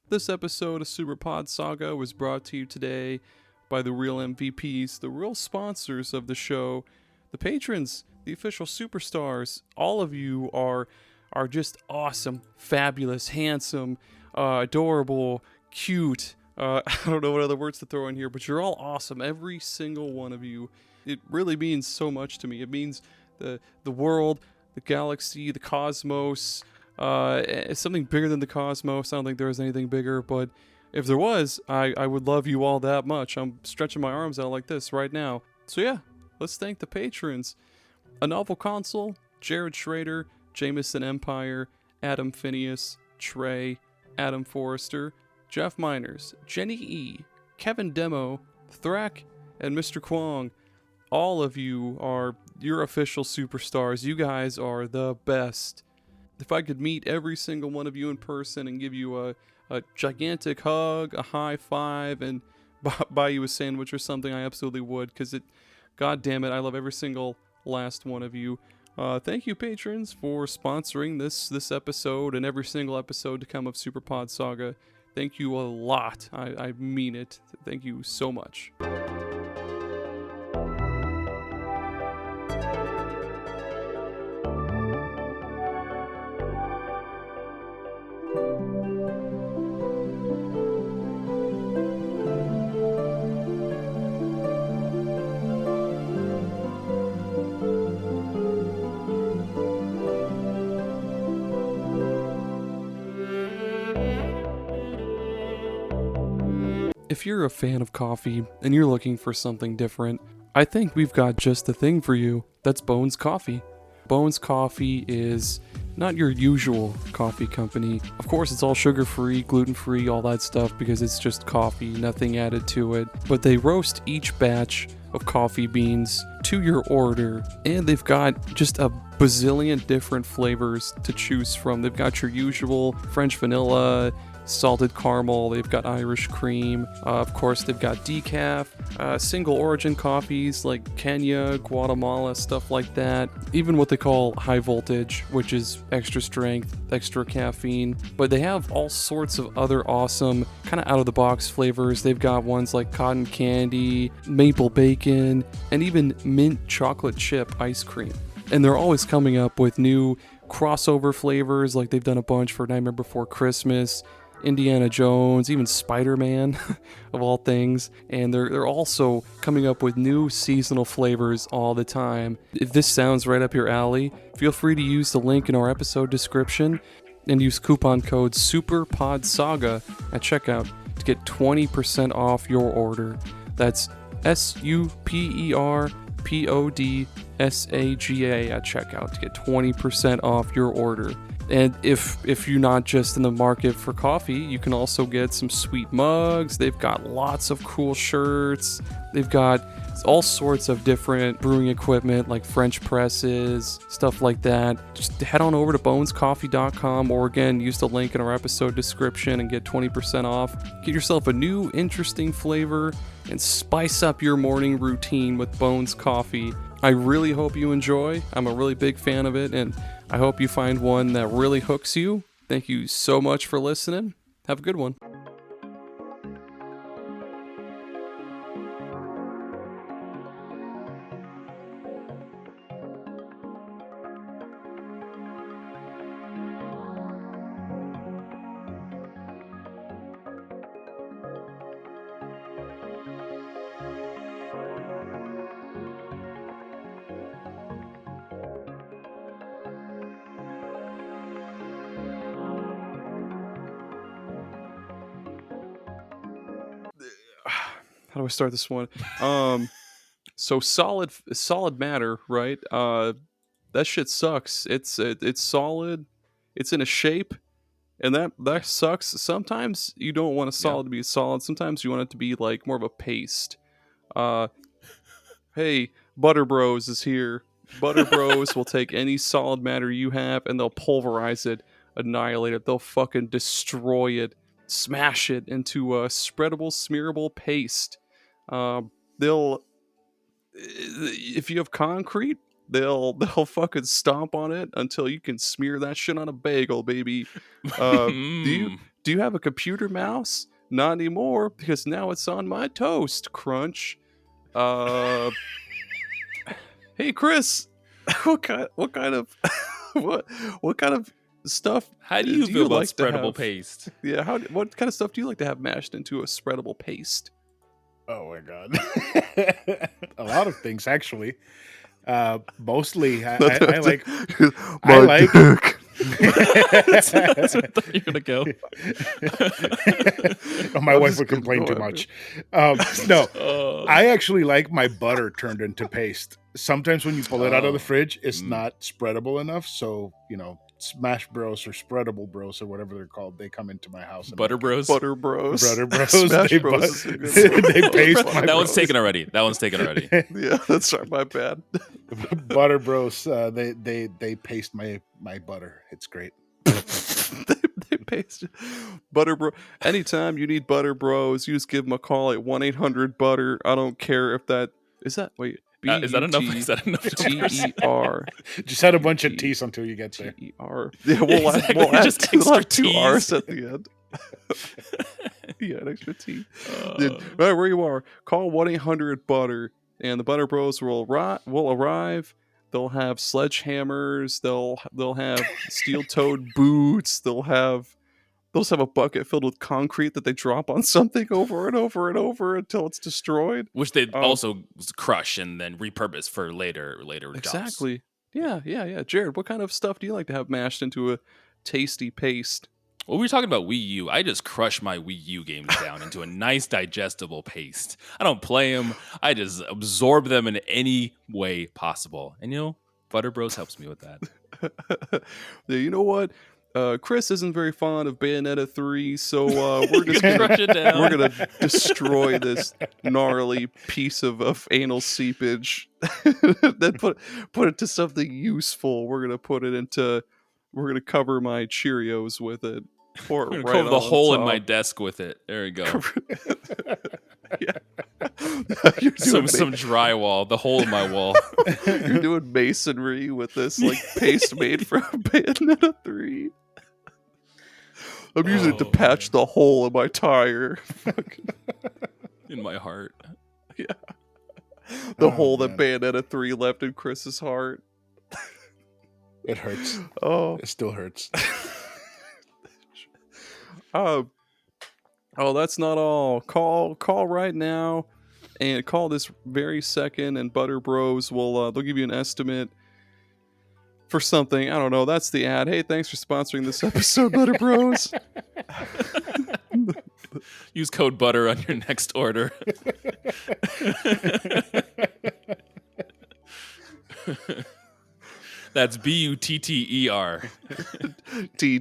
This episode of Super Pod Saga was brought to you today by the real MVPs, the real sponsors of the show, the patrons, the official superstars. All of you are just awesome, fabulous, handsome, adorable, cute. I don't know what other words to throw in here, but you're all awesome. Every single one of you. It really means so much to me. It means the world, the galaxy, the cosmos. It's something bigger than the cosmos. I don't think there is anything bigger, but if there was, I would love you all that much. I'm stretching my arms out like this right now. So yeah, let's thank the patrons. A Novel Console, Jared Schrader, Jameson Empire, Adam Phineas, Trey, Adam Forrester, Jeff Miners, Jenny E, Kevin Demo, Thrak, and Mr. Kwong. All of you are your official superstars. You guys are the best. If I could meet every single one of you in person and give you a gigantic hug, a high five, and buy you a sandwich or something, I absolutely would, because god damn it, I love every single last one of you. Thank you, patrons, for sponsoring this episode and every single episode to come of Super Pod Saga. Thank you a lot. I mean it. Thank you so much. If you're a fan of coffee and you're looking for something different, I think we've got just the thing for you. That's Bones Coffee. Bones Coffee is not your usual coffee company. Of course, it's all sugar-free, gluten-free, all that stuff, because it's just coffee, nothing added to it. But they roast each batch of coffee beans to your order, and they've got just a bazillion different flavors to choose from. They've got your usual French vanilla, salted caramel, they've got Irish cream, of course they've got decaf, single origin coffees like Kenya, Guatemala, stuff like that, even what they call high voltage, which is extra strength, extra caffeine. But they have all sorts of other awesome kind of out of the box flavors. They've got ones like cotton candy, maple bacon, and even mint chocolate chip ice cream. And they're always coming up with new crossover flavors, like they've done a bunch for Nightmare Before Christmas, Indiana Jones, even Spider-Man, of all things. And they're also coming up with new seasonal flavors all the time. If this sounds right up your alley, feel free to use the link in our episode description and use coupon code SUPERPODSAGA at checkout to get 20% off your order. That's SUPERPODSAGA at checkout to get 20% off your order. And if you're not just in the market for coffee, you can also get some sweet mugs. They've got lots of cool shirts. They've got all sorts of different brewing equipment like French presses, stuff like that. Just head on over to bonescoffee.com, or again, use the link in our episode description and get 20% off. Get yourself a new interesting flavor and spice up your morning routine with Bones Coffee. I really hope you enjoy. I'm a really big fan of it, and I hope you find one that really hooks you. Thank you so much for listening. Have a good one. how do I start this one? So solid matter, right? That shit sucks. It's solid. It's in a shape, and that sucks. Sometimes you don't want a solid to be solid. Sometimes you want it to be like more of a paste. Uh, hey, Butter Bros is here. Butter Bros will take any solid matter you have and they'll pulverize it, annihilate it. They'll fucking destroy it, smash it into a spreadable, smearable paste. They'll, if you have concrete, they'll fucking stomp on it until you can smear that shit on a bagel, baby. Do you have a computer mouse? Not anymore, because now it's on my toast. Crunch. Hey Chris, what kind of what kind of stuff? How do you feel about like spreadable paste? Yeah, what kind of stuff do you like to have mashed into a spreadable paste? Oh my god, a lot of things actually. Mostly, I like. I like. That's where I thought you were gonna go. My wife would complain too much. No, I actually like my butter turned into paste. Sometimes when you pull it out of the fridge, it's not spreadable enough. So, Smash Bros or Spreadable Bros or whatever they're called, they come into my house. Butter Bros? Butter Bros. Smash they Bros. They paste my That one's taken already. Yeah, that's right. My bad. Butter Bros. They paste my butter. It's great. they paste it. Butter Bro. Anytime you need Butter Bros, you just give them a call at 1-800-BUTTER. I don't care if that is that. Wait. Is that enough? Is that enough? TER. Just add a bunch of T's until you get there. TER. Yeah, we'll add 2 R's at the end. Yeah, an extra T. Right where you are, call 1-800-BUTTER, and the Butter Bros will arrive. They'll have sledgehammers. They'll have steel-toed boots. They'll have a bucket filled with concrete that they drop on something over and over and over until it's destroyed. Which they also crush and then repurpose for later jobs. Exactly. Yeah. Jared, what kind of stuff do you like to have mashed into a tasty paste? Well, we were talking about Wii-U. I just crush my Wii-U games down into a nice digestible paste. I don't play them. I just absorb them in any way possible. And Butter Bros helps me with that. Yeah, you know what? Chris isn't very fond of Bayonetta 3, so we're just we're gonna destroy this gnarly piece of anal seepage. Then put it to something useful. We're gonna cover my Cheerios with it. Pour it right cover the hole top. in my desk with it. There we go. Yeah. some drywall, the hole in my wall. You're doing masonry with this like paste made from Bayonetta 3. I'm using it to patch the hole in my tire. In my heart. Yeah. The hole that Bayonetta 3 left in Chris's heart. It hurts. Oh. It still hurts. That's not all. Call right now and call this very second, and Butter Bros will they'll give you an estimate for something. I don't know. That's the ad. Hey, thanks for sponsoring this episode, Butter Bros. Use code BUTTER on your next order. That's BUTTER. T.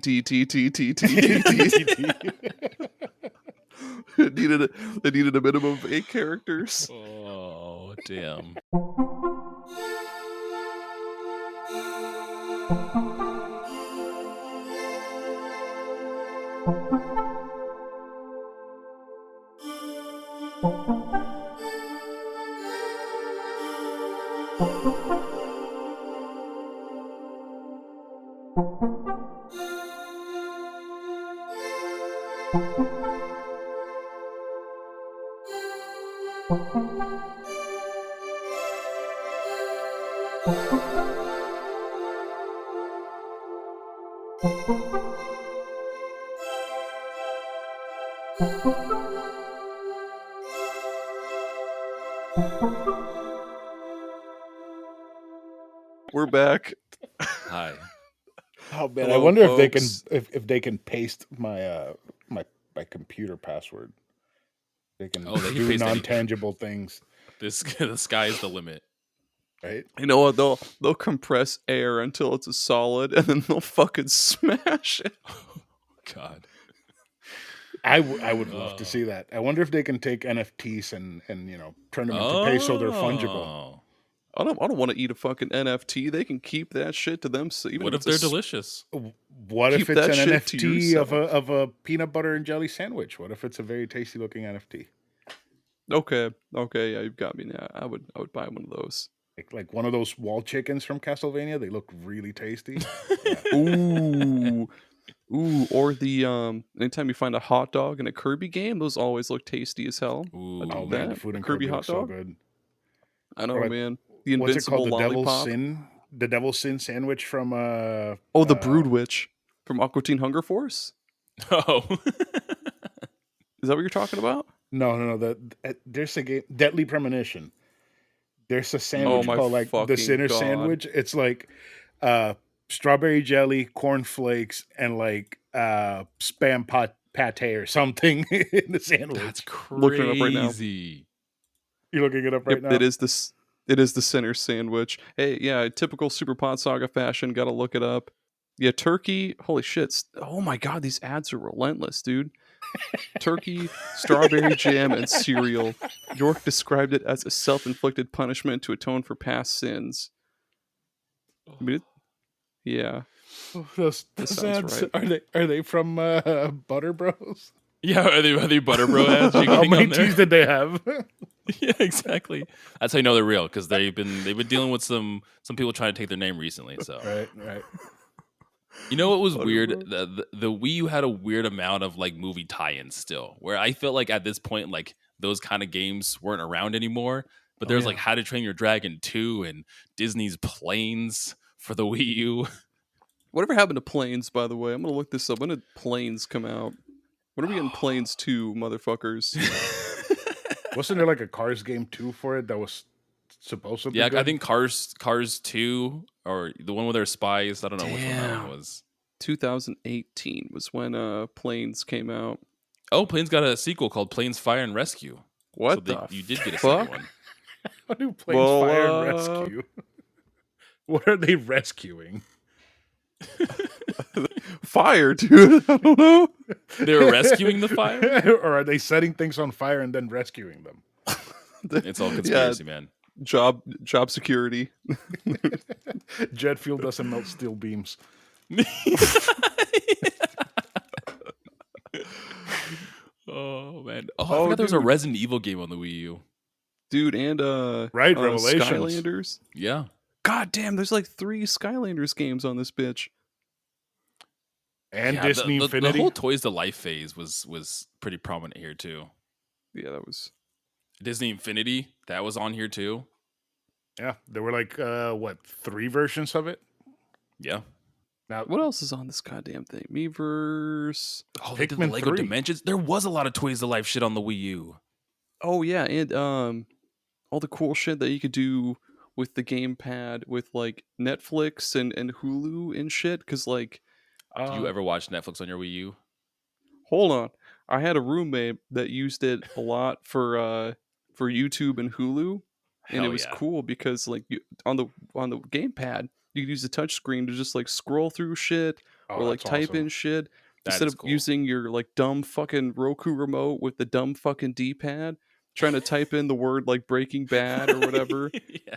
They needed a minimum of 8 characters. Oh, damn. We're back. Hi. Oh man, Hello, I wonder folks. if they can paste my my computer password. They can Oh, they can do paste anything. non-tangible things, The sky is the limit. right? You know what? They'll compress air until it's a solid, and then they'll fucking smash it. God. I would love to see that. I wonder if they can take NFTs and turn them into paste so they're fungible. Oh. I don't want to eat a fucking NFT. They can keep that shit to them. So even What if it's they're delicious? What if Keep it's that an shit to NFT of yourself. a peanut butter and jelly sandwich? What if it's a very tasty looking NFT? Okay, yeah, you've got me now. I would buy one of those. Like one of those wall chickens from Castlevania. They look really tasty. Yeah. Ooh, or the anytime you find a hot dog in a Kirby game, those always look tasty as hell. Ooh. I'd do Oh man, the that. food A in Kirby Kirby hot looks so dog. good. I know, Or like, man. The what's it called? invincible lollipop. The Devil's Sin sandwich from Oh, the Brood Witch from Aqua Teen Hunger Force. Oh. Is that what you're talking about? No. There's a game, Deadly Premonition. There's a Oh sandwich my called like the fucking Sinner God. sandwich. It's like strawberry jelly, cornflakes, and like spam pate or something in the sandwich. That's Looking it up right now. crazy. You're looking it up right Yep, now? it is this. It is the Sinner sandwich. Hey, yeah, typical Super Pod Saga fashion. Gotta look it up. Yeah, turkey. Holy shit! Oh my God, these ads are relentless, dude. Turkey, strawberry jam, and cereal. York described it as a self-inflicted punishment to atone for past sins. I mean, yeah, Those that ads, sounds right. are they from Butter Bros? Yeah, are they Butter Bro ads you're How getting many on there? teeth did they have? Yeah, exactly. That's how you know they're real, because they've been dealing with some people trying to take their name recently. So Right. you know what was Butter weird? Bros. The Wii U had a weird amount of like movie tie-ins still, where I felt like at this point, like those kind of games weren't around anymore. But there's like yeah. How to Train Your Dragon 2 and Disney's Planes for the Wii U. Whatever happened to Planes, by the way? I'm gonna look this up. When did Planes come out? When are we getting Planes 2, motherfuckers? Wasn't there like a Cars game 2 for it that was supposed to be Yeah, good? I think Cars 2 or the one with their spies. I don't know which one that one was. 2018 was when Planes came out. Oh, Planes got a sequel called Planes Fire and Rescue. What So the you did get a fuck? second one. How do planes Well, fire and rescue? What are they rescuing? Fire, dude. I don't know. They were rescuing the fire? Or are they setting things on fire and then rescuing them? It's all conspiracy, man. Job security. Jet fuel doesn't melt steel beams. Oh man. Oh, I Oh, forgot there was a dude. Resident Evil game on the Wii U. Dude, and Right, Revelations. Skylanders. Yeah. God damn, there's like 3 Skylanders games on this bitch. And Yeah, Disney the Infinity. whole Toys to Life phase was pretty prominent here too. Yeah, that was. Disney Infinity, that was on here too. Yeah, there were like 3 versions of it. Yeah. Now, What else is on this goddamn thing? Miiverse. Oh, they did the Pikmin Lego 3. Dimensions. There was a lot of Toys to Life shit on the Wii U. Oh yeah, and all the cool shit that you could do with the gamepad with like Netflix and Hulu and shit. Because like, Do you ever watch Netflix on your Wii U? hold on, I had a roommate that used it a lot for YouTube and Hulu, and Hell it was yeah. cool because like on the gamepad you could use the touch screen to just like scroll through shit or like that's type awesome. in shit That instead is of cool. using your like dumb fucking Roku remote with the dumb fucking D-pad trying to type in the word like Breaking Bad or whatever. Yeah.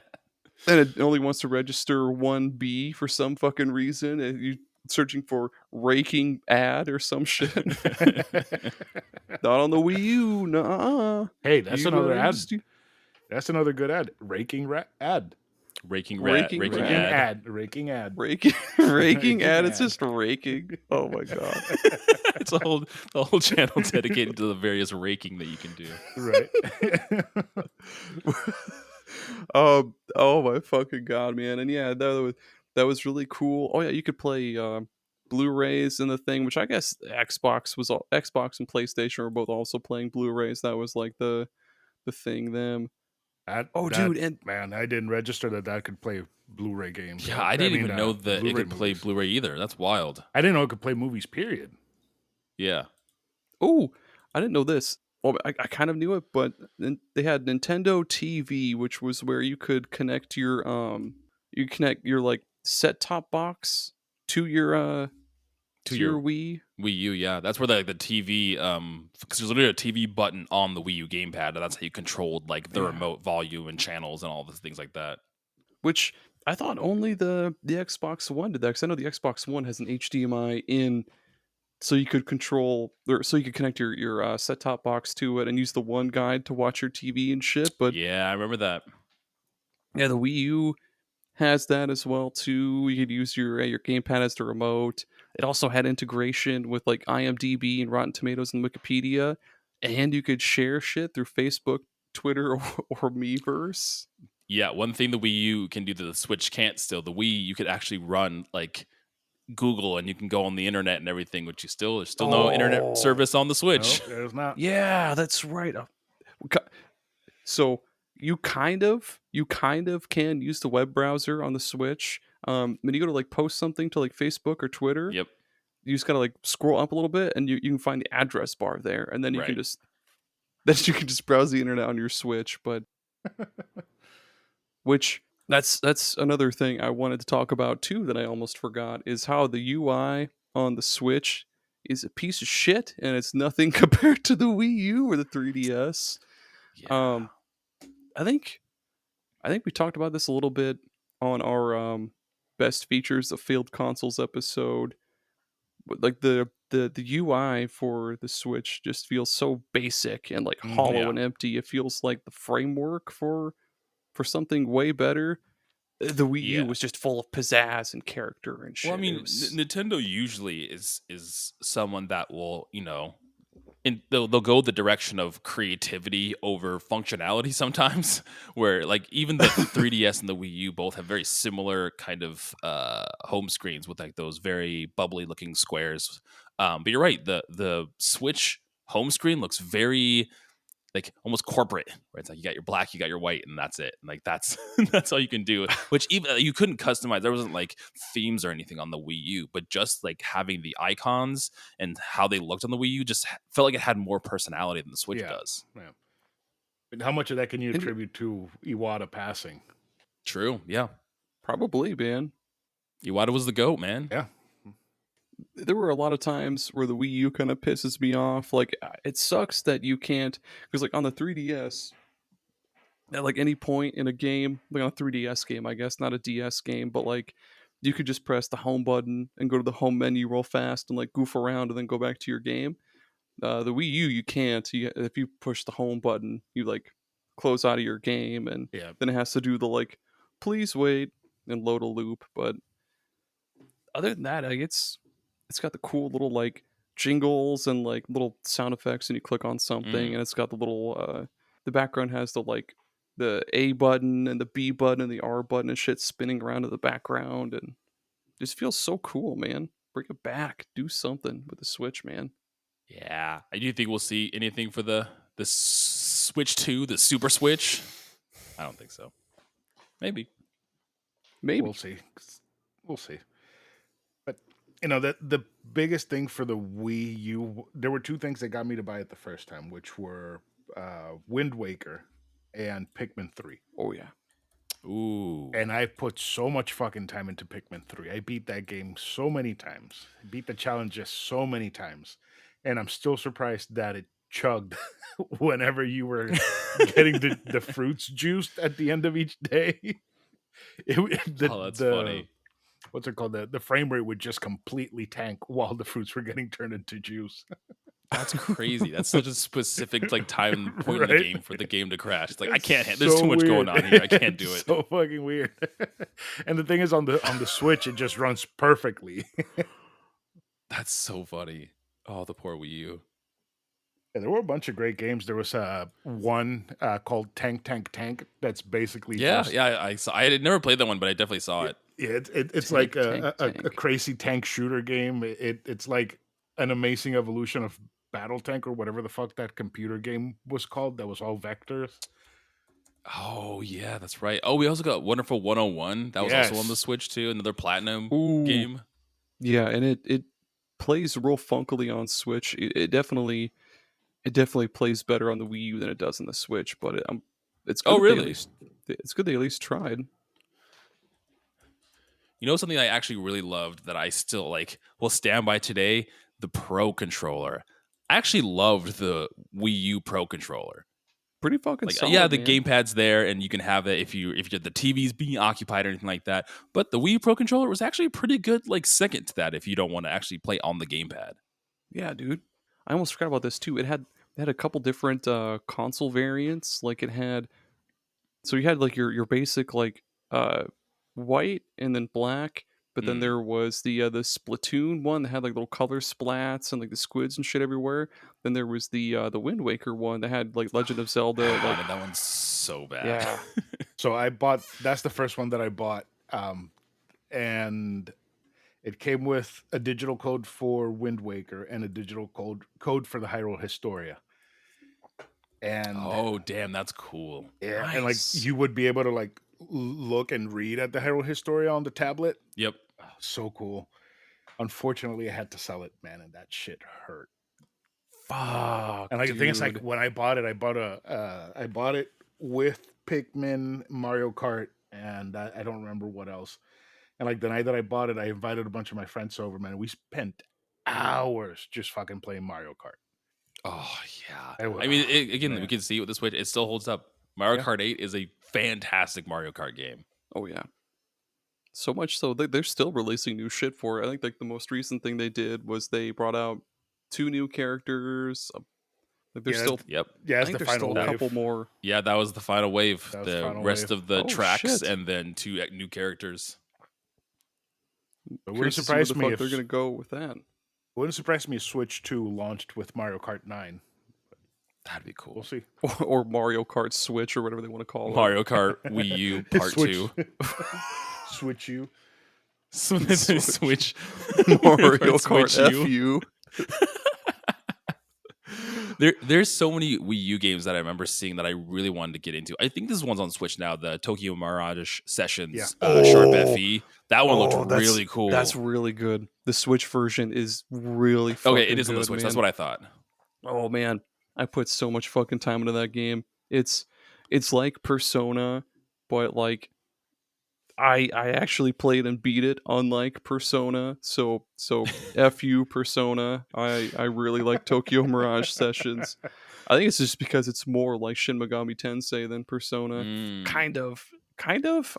And it only wants to register 1B for some fucking reason, and you searching for raking ad or some shit. Not on the Wii U, nah. Hey, that's You, another ad. just- That's another good ad. Raking ad. Raking Raking raking Rad. ad. Raking ad. raking ad. It's ad. just raking. Oh my god. It's a whole channel dedicated to the various raking that you can do. Right. Oh my fucking god, man. And yeah, that was really cool. Oh yeah, you could play Blu-rays in the thing, which I guess Xbox and PlayStation were both also playing Blu-rays. That was like the thing them. Dude, and man, I didn't register that could play Blu-ray games. Yeah, I didn't even know that it Blu-ray could play movies. Blu-ray either. That's wild. I didn't know it could play movies. Period. Yeah. oh, I didn't know this. well, I kind of knew it, but then they had Nintendo TV, which was where you could connect your like set top box to To your your Wii. Wii U, yeah, that's where the TV, because there's literally a TV button on the Wii U gamepad, and that's how you controlled like the Yeah. remote volume and channels and all those things like that. Which I thought only the Xbox One did that, because I know the Xbox One has an HDMI in, so you could control, or so you could connect your set top box to it and use the one guide to watch your TV and shit. But Yeah, I remember that. yeah, the Wii U has that as well too. You could use your gamepad as the remote. It also had integration with like IMDb and Rotten Tomatoes and Wikipedia, and you could share shit through Facebook, Twitter, or Miiverse. Yeah, one thing the Wii U can do that the Switch can't still, the Wii, you could actually run like Google and you can go on the internet and everything, which there's still no internet Oh, service on the No, Switch. there's not. yeah, that's right. So you kind of can use the web browser on the Switch. When you go to like post something to like Facebook or Twitter, Yep, you just gotta like scroll up a little bit, and you can find the address bar there, and then you can right. just then you can just browse the internet on your Switch. But which that's another thing I wanted to talk about too that I almost forgot, is how the UI on the Switch is a piece of shit, and it's nothing compared to the Wii U or the 3DS. Yeah. Um, I think I think we talked about this a little bit on our best features of failed consoles episode. But like the UI for the Switch just feels so basic and like Mhm. hollow Yeah. and empty. It feels like the framework for something way better. The Wii U Yeah. was just full of pizzazz and character and Well, I shit. It mean, was Nintendo usually is someone that will, and they'll go the direction of creativity over functionality sometimes. Where like even the 3DS and the Wii U both have very similar kind of home screens with like those very bubbly looking squares. But you're right, the Switch home screen looks very like almost corporate, right? It's like you got your black, you got your white, and that's it. And like that's that's all you can do. Which even you couldn't customize. There wasn't like themes or anything on the Wii U, but just like having the icons and how they looked on the Wii U just felt like it had more personality than the Switch Yeah. does. Yeah. And how much of that can you and attribute to Iwata passing? True, yeah. probably, man. Iwata was the goat, man. Yeah. There were a lot of times where the Wii U kind of pisses me off. Like it sucks that you can't, because like on the 3DS, at like any point in a game, like on a 3DS game, I guess, not a DS game, but like you could just press the home button and go to the home menu real fast and like goof around and then go back to your game. The Wii U, you can't. If you push the home button, you like close out of your game, and Yeah. then it has to do the like, please wait and load a loop. But other than that, like, it's got the cool little like jingles and like little sound effects, and you click on something, Mm. and it's got the little the background has the like the A button and the B button and the R button and shit spinning around in the background, and it just feels so cool, man. Bring it back, do something with the Switch, man. Yeah. I do think we'll see anything for the Switch 2, the Super Switch. I don't think so. Maybe. Maybe. We'll see. We'll see. But the biggest thing for the Wii U, there were two things that got me to buy it the first time, which were Wind Waker and Pikmin 3. Oh yeah. Ooh. And I put so much fucking time into Pikmin 3. I beat that game so many times. I beat the challenges so many times. And I'm still surprised that it chugged whenever you were getting the fruits juiced at the end of each day. Oh, that's funny. What's it called? The frame rate would just completely tank while the fruits were getting turned into juice. That's crazy. That's such a specific like time point in the Right? game for the game to crash. It's like I It's can't. There's so too much going weird. on here. I can't do It's it. so fucking weird. And the thing is, on the Switch, it just runs perfectly. That's so funny. Oh, the poor Wii U. Yeah, there were a bunch of great games. There was one called Tank Tank Tank. That's basically Yeah, just yeah. I saw. I had never played that one, but I definitely saw it. yeah. It's Tank, like a tank. crazy tank shooter game. It's like an amazing evolution of Battle Tank or whatever the fuck that computer game was called. That was all vectors. Oh yeah, that's right. Oh, we also got Wonderful 101. That was also on the Yes. Switch too. Another platinum Ooh. game. Yeah, and it plays real funkily on Switch. It definitely it definitely plays better on the Wii U than it does on the Switch. But it's good Oh, that they at really? least it's good they at least tried. You know something I actually really loved that I still like will stand by today? The Pro controller. I actually loved the Wii U Pro controller. Pretty fucking Like, yeah, solid, the man. gamepad's there, and you can have it if the TV's being occupied or anything like that. But the Wii Pro controller was actually a pretty good like second to that if you don't want to actually play on the gamepad. Yeah, dude. I almost forgot about this too. It had a couple different console variants. Like it had so you had like your basic like uh white and then black, but then Mm. there was the Splatoon one that had like little color splats and like the squids and shit everywhere. Then there was the Wind Waker one that had like Legend of Zelda I like wanted that one so bad. yeah. So that's the first one that I bought. And it came with a digital code for Wind Waker and a digital code for the Hyrule Historia. And Oh, damn, that's cool. yeah, and like Nice. you would be able to like look and read at the Hyrule Historia on the tablet. Yep. Oh, so cool. Unfortunately, I had to sell it, man, and that shit hurt. Fuck. And like the thing is, like Dude. when I bought it, I bought it with Pikmin, Mario Kart, and I don't remember what else. And like the night that I bought it, I invited a bunch of my friends over, man. We spent hours just fucking playing Mario Kart. Oh yeah. It wa- I mean, again, we man. can see it with the Switch. It still holds up. Mario Yeah. Kart 8 is a fantastic Mario Kart game. Oh yeah. So much so they're still releasing new shit for it. I think like the most recent thing they did was they brought out 2 new characters. Like there's Yeah, still Yep. yeah, I it's think the there's still final a wave. couple more. Yeah, that was the final wave. That was the The final rest wave. of the Oh, tracks shit. and then 2 new characters. It Curious wouldn't to see where surprise the me fuck if they're gonna go with that. wouldn't surprise me if Switch 2 launched with Mario Kart 9. That'd be We'll cool. see. Or Mario Kart Switch or whatever they want to call Mario Kart Wii U Part Switch 2. Switch U. Switch. Mario Kart Switch U. FU. There's so many Wii U games that I remember seeing that I really wanted to get into. I think this one's on Switch now. The Tokyo Mirage Sessions Sharp Oh. FE. That one looked really cool. That's really good. The Switch version is really fucking okay, it is on the good, Switch. man. That's what I thought. Oh man, I put so much fucking time into that game. It's like Persona, but like I actually played and beat it unlike Persona. So F you Persona. I really like Tokyo Mirage Sessions. I think it's just because it's more like Shin Megami Tensei than Persona. Mm. Kind of. I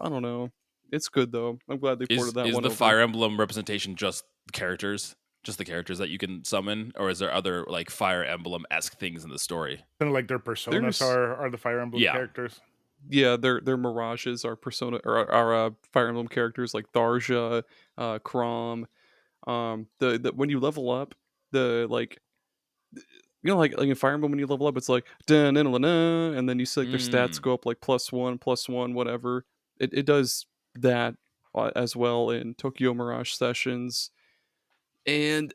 don't know. It's good though. I'm glad they ported that Is one the over. Fire Emblem representation just the characters? Just the characters that you can summon? Or is there other like Fire Emblem-esque things in the story? Kind of like their personas There's- are the Fire Emblem Yeah. characters. Yeah, their mirages are Persona or are Fire Emblem characters like Tharja, Chrom. The when you level up, the like like in Fire Emblem when you level up, it's like dun, dun, dun, dun, and then you see like their stats Mm. go up like +1, whatever. It does that as well in Tokyo Mirage Sessions, and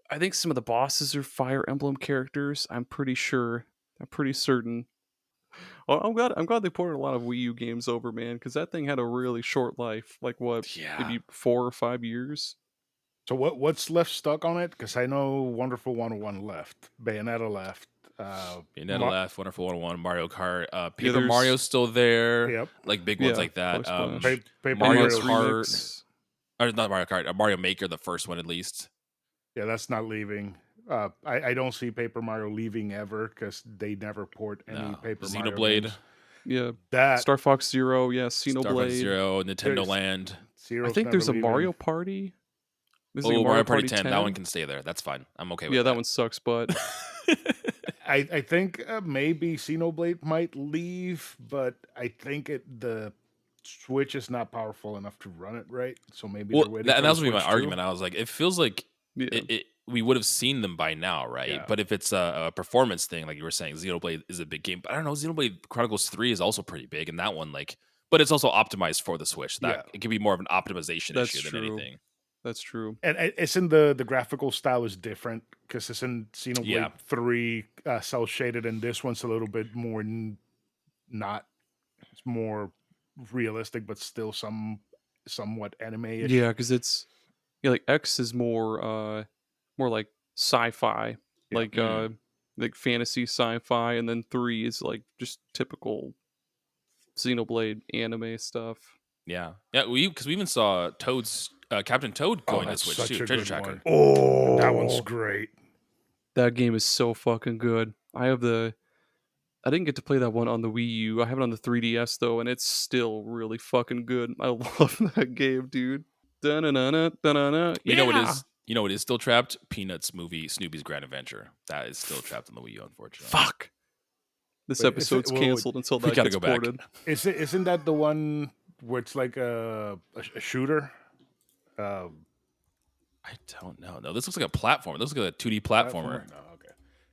I think some of the bosses are Fire Emblem characters. I'm pretty sure. I'm pretty certain. Well, I'm glad they ported a lot of Wii U games over, man, because that thing had a really short life. Like what, Yeah. maybe 4 or 5 years. So what's left stuck on it? Because I know Wonderful 101 left, Bayonetta left. Bayonetta left, Wonderful 101, Mario Kart. Paper there's- Mario's still there. Yep. Like big ones Yeah, like that. Color Splash. Paper Mario NES Kart. Remix. Or not Mario Kart, Mario Maker, the first one at least. Yeah, that's not leaving. I don't see Paper Mario leaving ever because they never port any No. Paper Mario Xenoblade, games. Yeah, That Star Fox Zero. Yeah, Star Fox Xenoblade. Zero, Nintendo There's- Land. Zero's I think never there's a leaving. Mario Party. There's Oh, like a Mario Party 10. That one can stay there. That's fine. I'm okay with Yeah, that. that one sucks, but I think maybe Xenoblade might leave, but I think the Switch is not powerful enough to run it right. So maybe Well, they're waiting. that for was the gonna be my Switch 2. argument. I was like, it feels like yeah. we would have seen them by now, right? Yeah. But if it's a performance thing, like you were saying, Xenoblade is a big game. But I don't know, Xenoblade Chronicles 3 is also pretty big, and that one, like, but it's also optimized for the Switch. That it can be more of an optimization That's issue true. than anything. That's true. And it's in the graphical style is different because it's in Xenoblade Yeah. 3 cell shaded, and this one's a little bit more not. It's more realistic, but still somewhat anime-ish. Yeah, because it's like X is more like sci-fi. Yeah. Like like fantasy sci-fi, and then 3 is like just typical Xenoblade anime stuff. Yeah, because we even saw Toad's Captain Toad Oh, going to that's Switch such too. a Treasure good Tracker. one. Oh, That one's great. that game is so fucking good. I didn't get to play that one on the Wii U. I have it on the 3DS though, and it's still really fucking good. I love that game, dude. Da-na-na-na, da-na-na. You know what Yeah. is still trapped? Peanuts movie Snoopy's Grand Adventure. That is still trapped on the Wii U, unfortunately. Fuck. This Wait, episode's canceled until We that gotta gets go back. ported. Isn't that the one where it's like a shooter? I don't know. No, this looks like a platform. This looks like a 2D platformer. No, okay.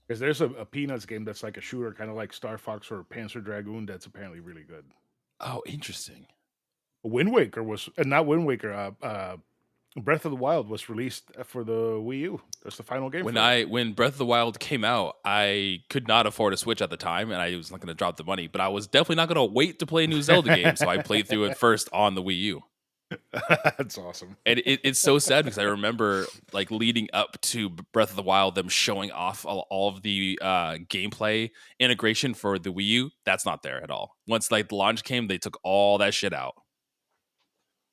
Because there's a Peanuts game that's like a shooter, kind of like Star Fox or Panzer Dragoon. That's apparently really good. Oh, interesting. Wind Waker was not Wind Waker. Breath of the Wild was released for the Wii U. That's the final game. When Breath of the Wild came out, I could not afford a Switch at the time, and I was not going to drop the money. But I was definitely not going to wait to play a new Zelda game, so I played through it first on the Wii U. That's awesome. And it's so sad because I remember like leading up to Breath of the Wild, them showing off all of the gameplay integration for the Wii U. That's not there at all. Once like the launch came, they took all that shit out.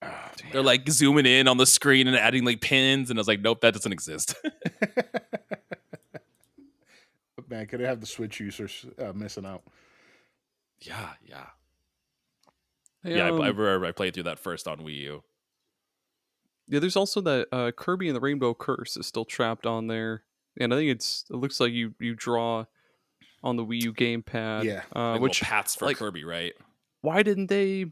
Oh, They're like zooming in on the screen and adding like pins, and I was like, nope, that doesn't exist. Man, could it have the Switch users missing out? Yeah. Hey, Yeah, I played through that first on Wii U. yeah, there's also that Kirby and the Rainbow Curse is still trapped on there, and I think it looks like you draw on the Wii U gamepad. Yeah, Like which little paths for like, Kirby, right? why didn't they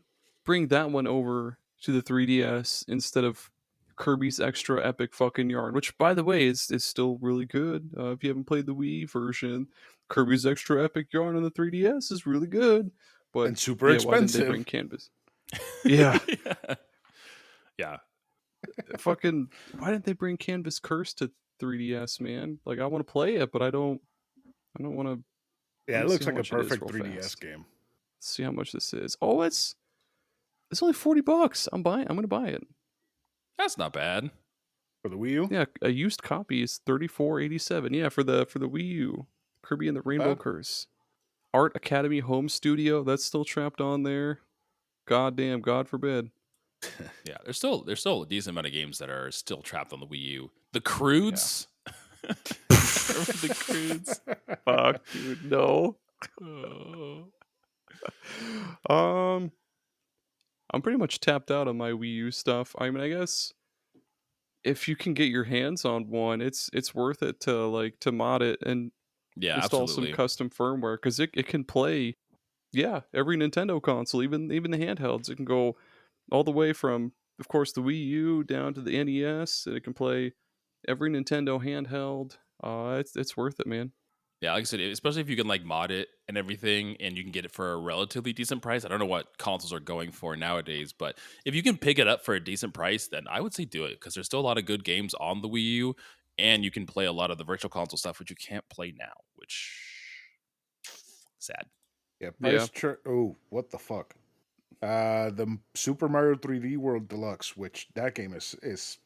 bring that one over to the 3DS instead of Kirby's Extra Epic fucking Yarn? Which, by the way, is still really good. If you haven't played the Wii version, Kirby's Extra Epic Yarn on the 3DS is really good. But and super yeah, why didn't they expensive. bring Canvas? Yeah. Yeah. Fucking, why didn't they bring Canvas Curse to 3DS, man? Like, I want to play it, but I don't want to. Yeah, Let it me looks see how like a much it is perfect real 3DS fast. game. See how much this is. Oh, it's only $40. I'm gonna buy it. That's not bad. For the Wii U? Yeah, a used copy is $34.87. Yeah, for the Wii U, Kirby and the Rainbow bad. Curse. Art Academy Home Studio, that's still trapped on there. Goddamn, God forbid. Yeah, there's still a decent amount of games that are still trapped on the Wii U. The Crudes. Remember the Crudes? Fuck, dude, no. I'm pretty much tapped out on my Wii U stuff. I mean, I guess if you can get your hands on one, it's worth it to mod it and Yeah, install absolutely. some custom firmware because it can play, yeah, every Nintendo console, even the handhelds. It can go all the way from, of course, the Wii U down to the NES. And it can play every Nintendo handheld. It's worth it, man. Yeah, like I said, especially if you can like mod it and everything, and you can get it for a relatively decent price. I don't know what consoles are going for nowadays, but if you can pick it up for a decent price, then I would say do it because there's still a lot of good games on the Wii U, and you can play a lot of the virtual console stuff which you can't play now, which sad. Yeah, Yeah. oh, what the fuck? The Super Mario 3D World Deluxe, which that game is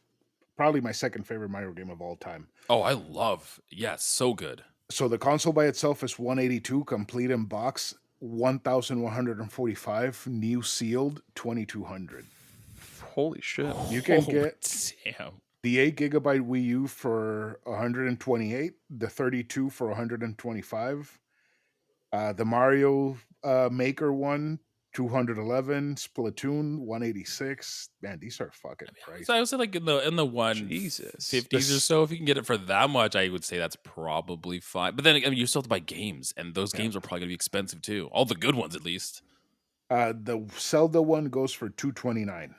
probably my second favorite Mario game of all time. Oh, I love. Yeah, so good. So the console by itself is 182, complete in box, 1,145, new sealed, 2,200. Holy shit. You can Oh, get damn. the 8 GB Wii U for 128, the 32 for 125, the Mario Maker one, 211, Splatoon 186. Man, these are fucking pricey. So I would say like in the Jesus. 150s or so, if you can get it for that much, I would say that's probably fine. But then I mean, you still have to buy games, and those games are probably gonna be expensive too. All the good ones, at least. The Zelda one goes for 229.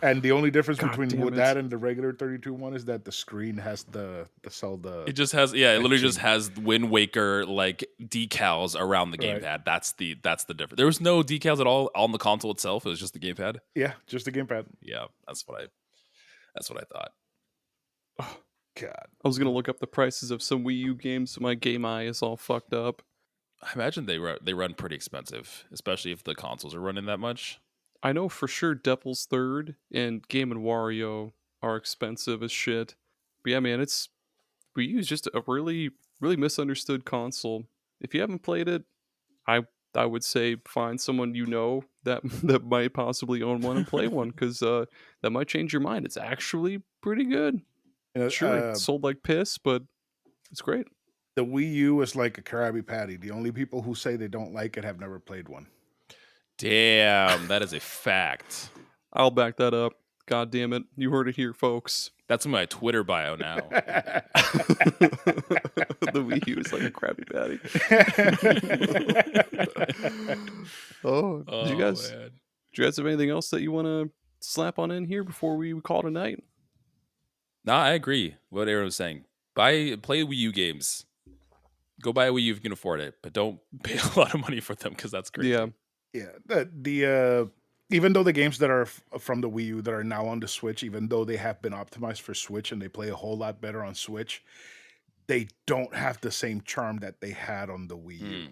And the only difference God between damn it. that and the regular 32 one is that the screen has the Zelda. It just has, yeah, it literally just etching. has Wind Waker like decals around the Right. gamepad. That's the difference. There was no decals at all on the console itself. It was just the gamepad. Yeah, just the gamepad. Yeah, that's what I thought. God. I was gonna look up the prices of some Wii U games, so my game eye is all fucked up. I imagine they run pretty expensive, especially if the consoles are running that much. I know for sure Devil's Third and Game & Wario are expensive as shit. But yeah, man, it's Wii U is just a really, really misunderstood console. If you haven't played it, I I would say find someone you know that that might possibly own one and play one because that might change your mind. It's actually pretty good. You know, Sure, it sold like piss, but it's great. the Wii U is like a Krabby Patty. The only people who say they don't like it have never played one. Damn, that is a fact. I'll back that up. God damn it. You heard it here, folks. That's in my Twitter bio now. The Wii U is like a Krabby Patty. Did you guys Man. have anything else that you want to slap on in here before we call it a night? No, I agree. What Aaron was saying. Play Wii U games. Go buy a Wii U if you can afford it, but don't pay a lot of money for them because that's crazy. Yeah. Yeah, the even though the games that are from the Wii U that are now on the Switch, even though they have been optimized for Switch and they play a whole lot better on Switch, they don't have the same charm that they had on the Wii U.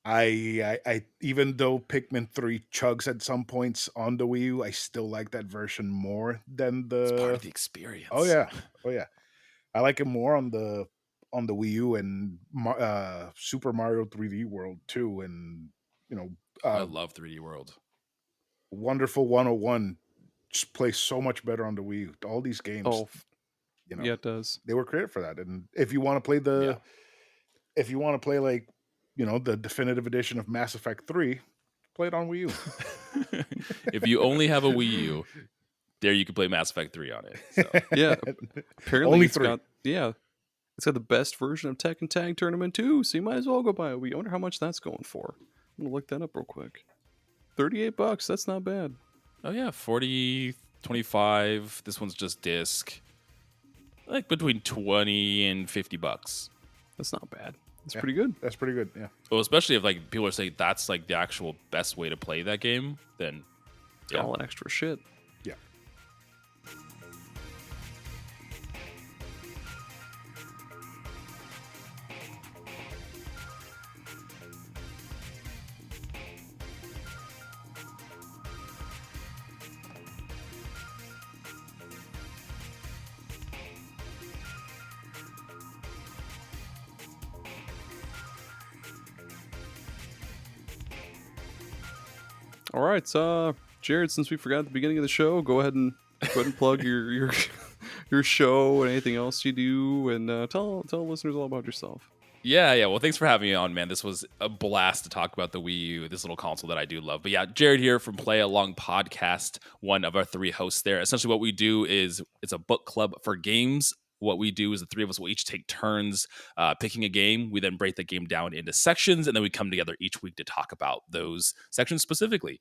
I even though Pikmin 3 chugs at some points on the Wii U, I still like that version more than It's part the. of the experience. Oh yeah, I like it more on the Wii U and Super Mario 3D World too, and you know, I love 3D World. Wonderful 101 just plays so much better on the Wii U. All these games, Oh, you know, yeah, it does. they were created for that. And if you want to play if you want to play like, the definitive edition of Mass Effect 3, play it on Wii U. If you only have a Wii U, there you can play Mass Effect 3 on it. So. Yeah. Apparently Only it's 3. It's got the best version of Tekken Tag Tournament too, so you might as well go buy it. We wonder how much that's going for. I'm gonna look that up real quick. $38, that's not bad. Oh yeah, 40, 25. This one's just disc. Like between 20 and $50. That's not bad. That's pretty good. That's pretty good, yeah. Well, especially if like people are saying that's like the actual best way to play that game, then It's all that extra shit. Yeah. All right, Jared, since we forgot at the beginning of the show, go ahead and plug your your show and anything else you do, and tell listeners all about yourself. Yeah. Well, thanks for having me on, man. This was a blast to talk about the Wii U, this little console that I do love. But yeah, Jared here from Play Along Podcast, one of our 3 hosts there. Essentially what we do is it's a book club for games. What we do is the 3 of us will each take turns picking a game. We then break the game down into sections, and then we come together each week to talk about those sections specifically.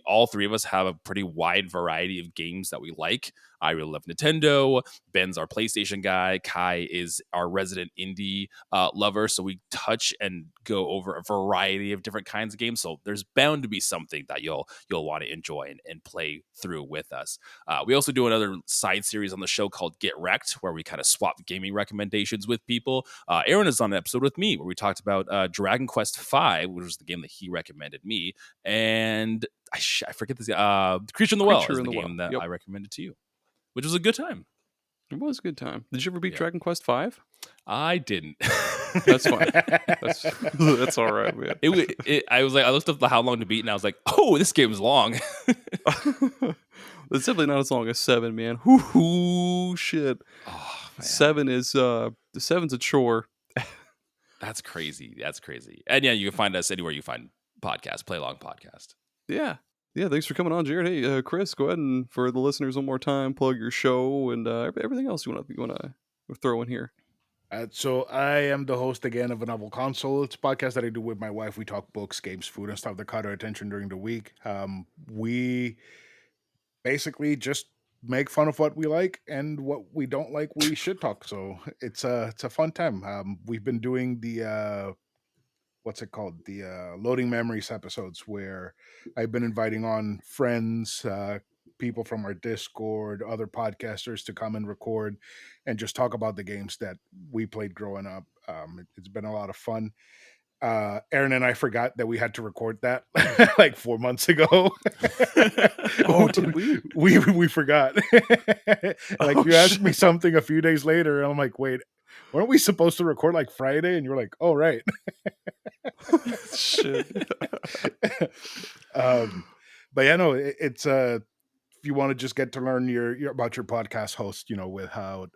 All 3 of us have a pretty wide variety of games that we like. I really love Nintendo. Ben's our PlayStation guy. Kai is our resident indie lover. So we touch and go over a variety of different kinds of games. So there's bound to be something that you'll want to enjoy and play through with us. We also do another side series on the show called Get Wrecked, where we kind of swap gaming recommendations with people. Aaron is on an episode with me where we talked about Dragon Quest V, which was the game that he recommended me. And I forget this. Creature in the Well is the game that I recommended to you, which was a good time. It was a good time. Did you ever beat Dragon Quest V? I didn't. That's fine. That's all right, man. I looked up how long to beat, and I was like, oh, this game's long. It's definitely not as long as 7, man. Hoo shit. Oh, man. 7 is the 7's a chore. That's crazy. And yeah, you can find us anywhere you find podcasts, Play Along Podcast. Yeah. Thanks for coming on, Jared. Hey, Chris, go ahead and for the listeners one more time, plug your show and everything else you want to throw in here. So I am the host again of A Novel Console. It's a podcast that I do with my wife. We talk books, games, food, and stuff that caught our attention during the week. We basically just make fun of what we like, and what we don't like, we should talk. So it's a fun time. We've been doing the what's it called? The Loading Memories episodes, where I've been inviting on friends, people from our Discord, other podcasters to come and record and just talk about the games that we played growing up. It's been a lot of fun. Aaron and I forgot that we had to record that like 4 months ago. Oh, did we? We forgot. Like Oh, you asked shit. me something a few days later, and I'm like, wait, weren't we supposed to record like Friday? And you're like, oh right. Shit. But yeah, no, it's if you want to just get to learn your about your podcast host, with how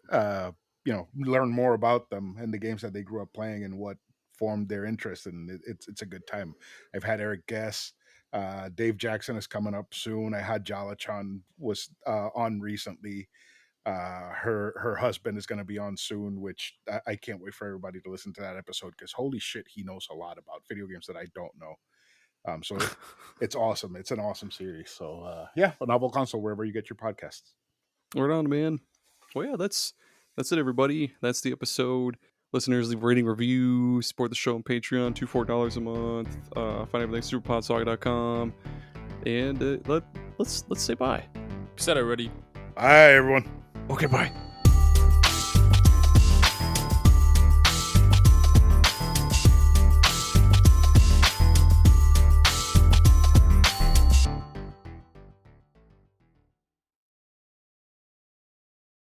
learn more about them and the games that they grew up playing and what formed their interest, and it's a good time. I've had Eric Guess, Dave Jackson is coming up soon. I had Jalachan was on recently. Her husband is going to be on soon, which I can't wait for everybody to listen to that episode because holy shit, he knows a lot about video games that I don't know. So it's awesome. It's an awesome series. So yeah, a Novel Console wherever you get your podcasts. Right on, man. Well, yeah, that's it, everybody. That's the episode. Listeners, leave a rating, review, support the show on Patreon, $2-4 a month. Find everything at superpodsaga.com. And let's say bye. Peace out, everybody. Bye, everyone. Okay, bye.